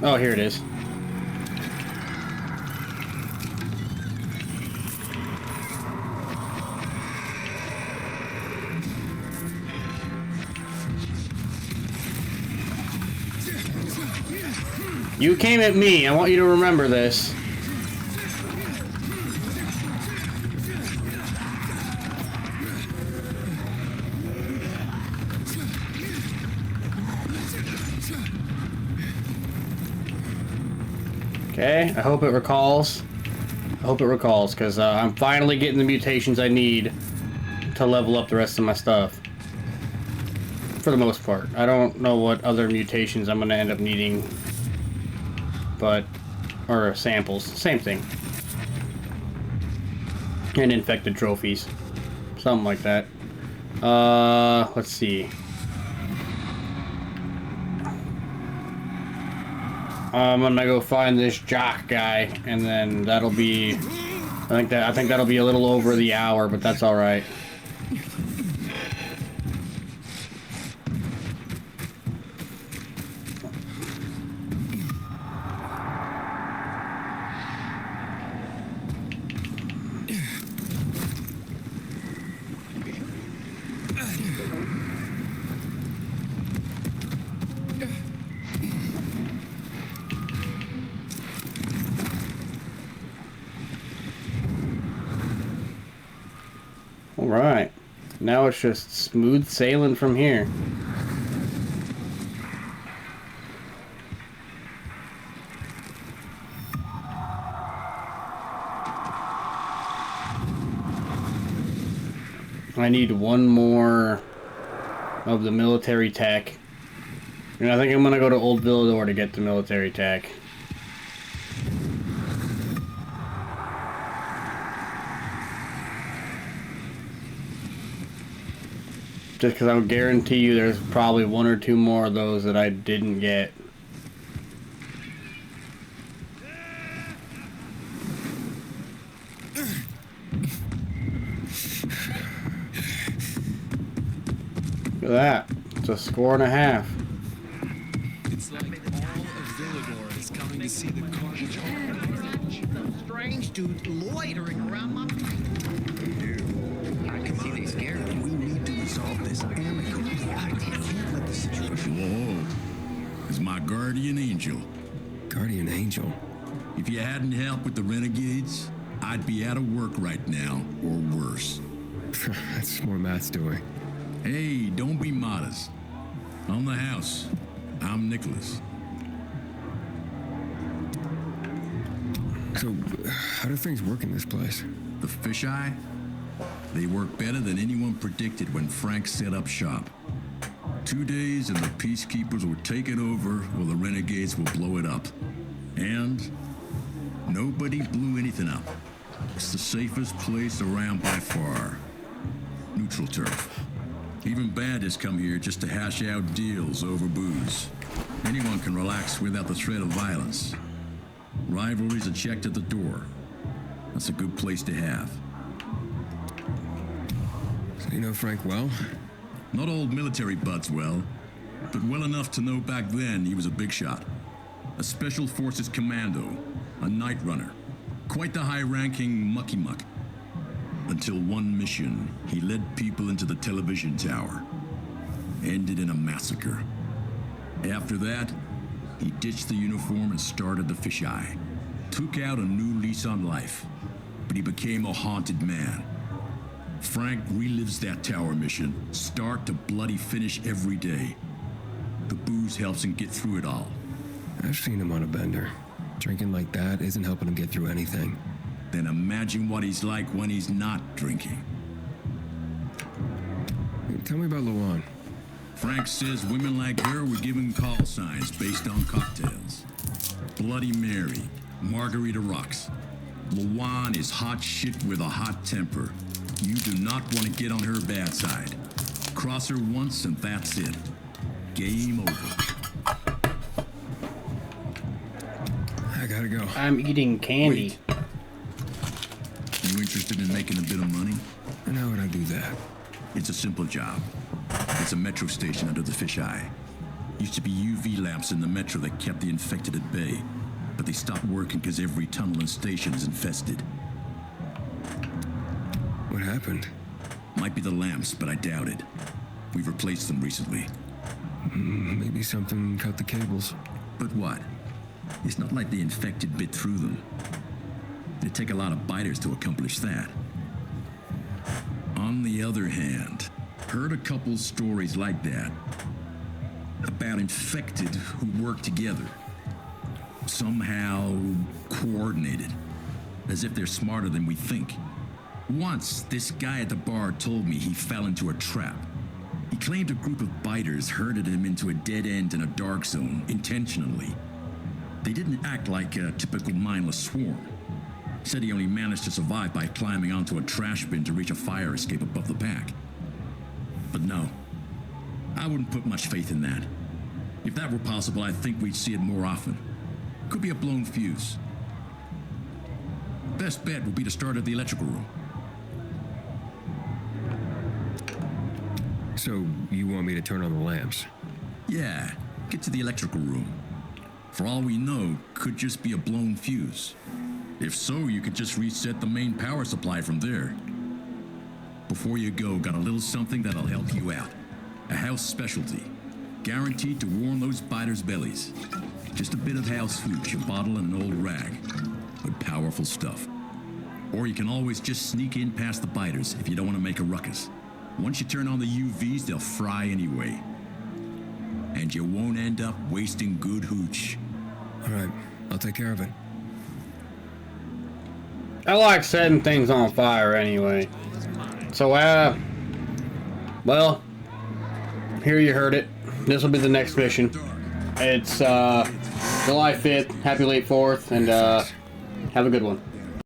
Oh, here it is. You came at me. I want you to remember this. Okay, I hope it recalls. I hope it recalls, because I'm finally getting the mutations I need to level up the rest of my stuff. For the most part. I don't know what other mutations I'm going to end up needing. But... or samples. Same thing. And infected trophies. Something like that. Let's see. I'm gonna go find this jock guy, and then that'll be... I think that'll be a little over the hour, but that's alright. Alright. Now it's just smooth sailing from here. I need one more of the military tech. And I think I'm gonna go to Old Villador to get the military tech. Just because I'll guarantee you there's probably one or two more of those that I didn't get. Look at that. It's a score and a half. It's like all of Villador is coming to see the carnage. Some strange dude loitering around my place. I can see they scared him. We need to resolve this amicably. I can't let the situation. Whoa. Is my guardian angel. Guardian angel? If you hadn't helped with the renegades, I'd be out of work right now, or worse. That's more Matt's doing. Hey, don't be modest. On the house, I'm Nicholas. So, how do things work in this place? The fisheye? They work better than anyone predicted when Frank set up shop. 2 days and the peacekeepers will take it over while the renegades will blow it up. And nobody blew anything up. It's the safest place around by far. Neutral turf. Even bandits come here just to hash out deals over booze. Anyone can relax without the threat of violence. Rivalries are checked at the door. That's a good place to have. So you know Frank well? Not old military buds well, but well enough to know back then he was a big shot. A Special Forces commando, a night runner. Quite the high-ranking mucky-muck. Until one mission, he led people into the television tower. Ended in a massacre. After that, he ditched the uniform and started the fisheye. Took out a new lease on life, but he became a haunted man. Frank relives that tower mission, start to bloody finish every day. The booze helps him get through it all. I've seen him on a bender. Drinking like that isn't helping him get through anything. Then imagine what he's like when he's not drinking. Tell me about Luan. Frank says women like her were given call signs based on cocktails. Bloody Mary, Margarita Rocks. Luan is hot shit with a hot temper. You do not want to get on her bad side. Cross her once and that's it. Game over. I gotta go. I'm eating candy. Wait. You interested in making a bit of money? And how would I do that? It's a simple job. It's a metro station under the fisheye. Used to be UV lamps in the metro that kept the infected at bay, but they stopped working because every tunnel and station is infested. What happened? Might be the lamps, but I doubt it. We've replaced them recently. Maybe something cut the cables. But what? It's not like the infected bit through them. It'd take a lot of biters to accomplish that. On the other hand, heard a couple stories like that about infected who work together, somehow coordinated, as if they're smarter than we think. Once, this guy at the bar told me he fell into a trap. He claimed a group of biters herded him into a dead end in a dark zone intentionally. They didn't act like a typical mindless swarm. Said he only managed to survive by climbing onto a trash bin to reach a fire escape above the pack. But no, I wouldn't put much faith in that. If that were possible, I think we'd see it more often. Could be a blown fuse. Best bet would be to start at the electrical room. So, you want me to turn on the lamps? Yeah, get to the electrical room. For all we know, could just be a blown fuse. If so, you could just reset the main power supply from there. Before you go, got a little something that'll help you out. A house specialty. Guaranteed to warm those biters' bellies. Just a bit of house hooch, a bottle, and an old rag. But powerful stuff. Or you can always just sneak in past the biters if you don't want to make a ruckus. Once you turn on the UVs, they'll fry anyway. And you won't end up wasting good hooch. All right, I'll take care of it. I like setting things on fire anyway. So, well, here you heard it. This will be the next mission. It's, July 5th. Happy late 4th, and, have a good one.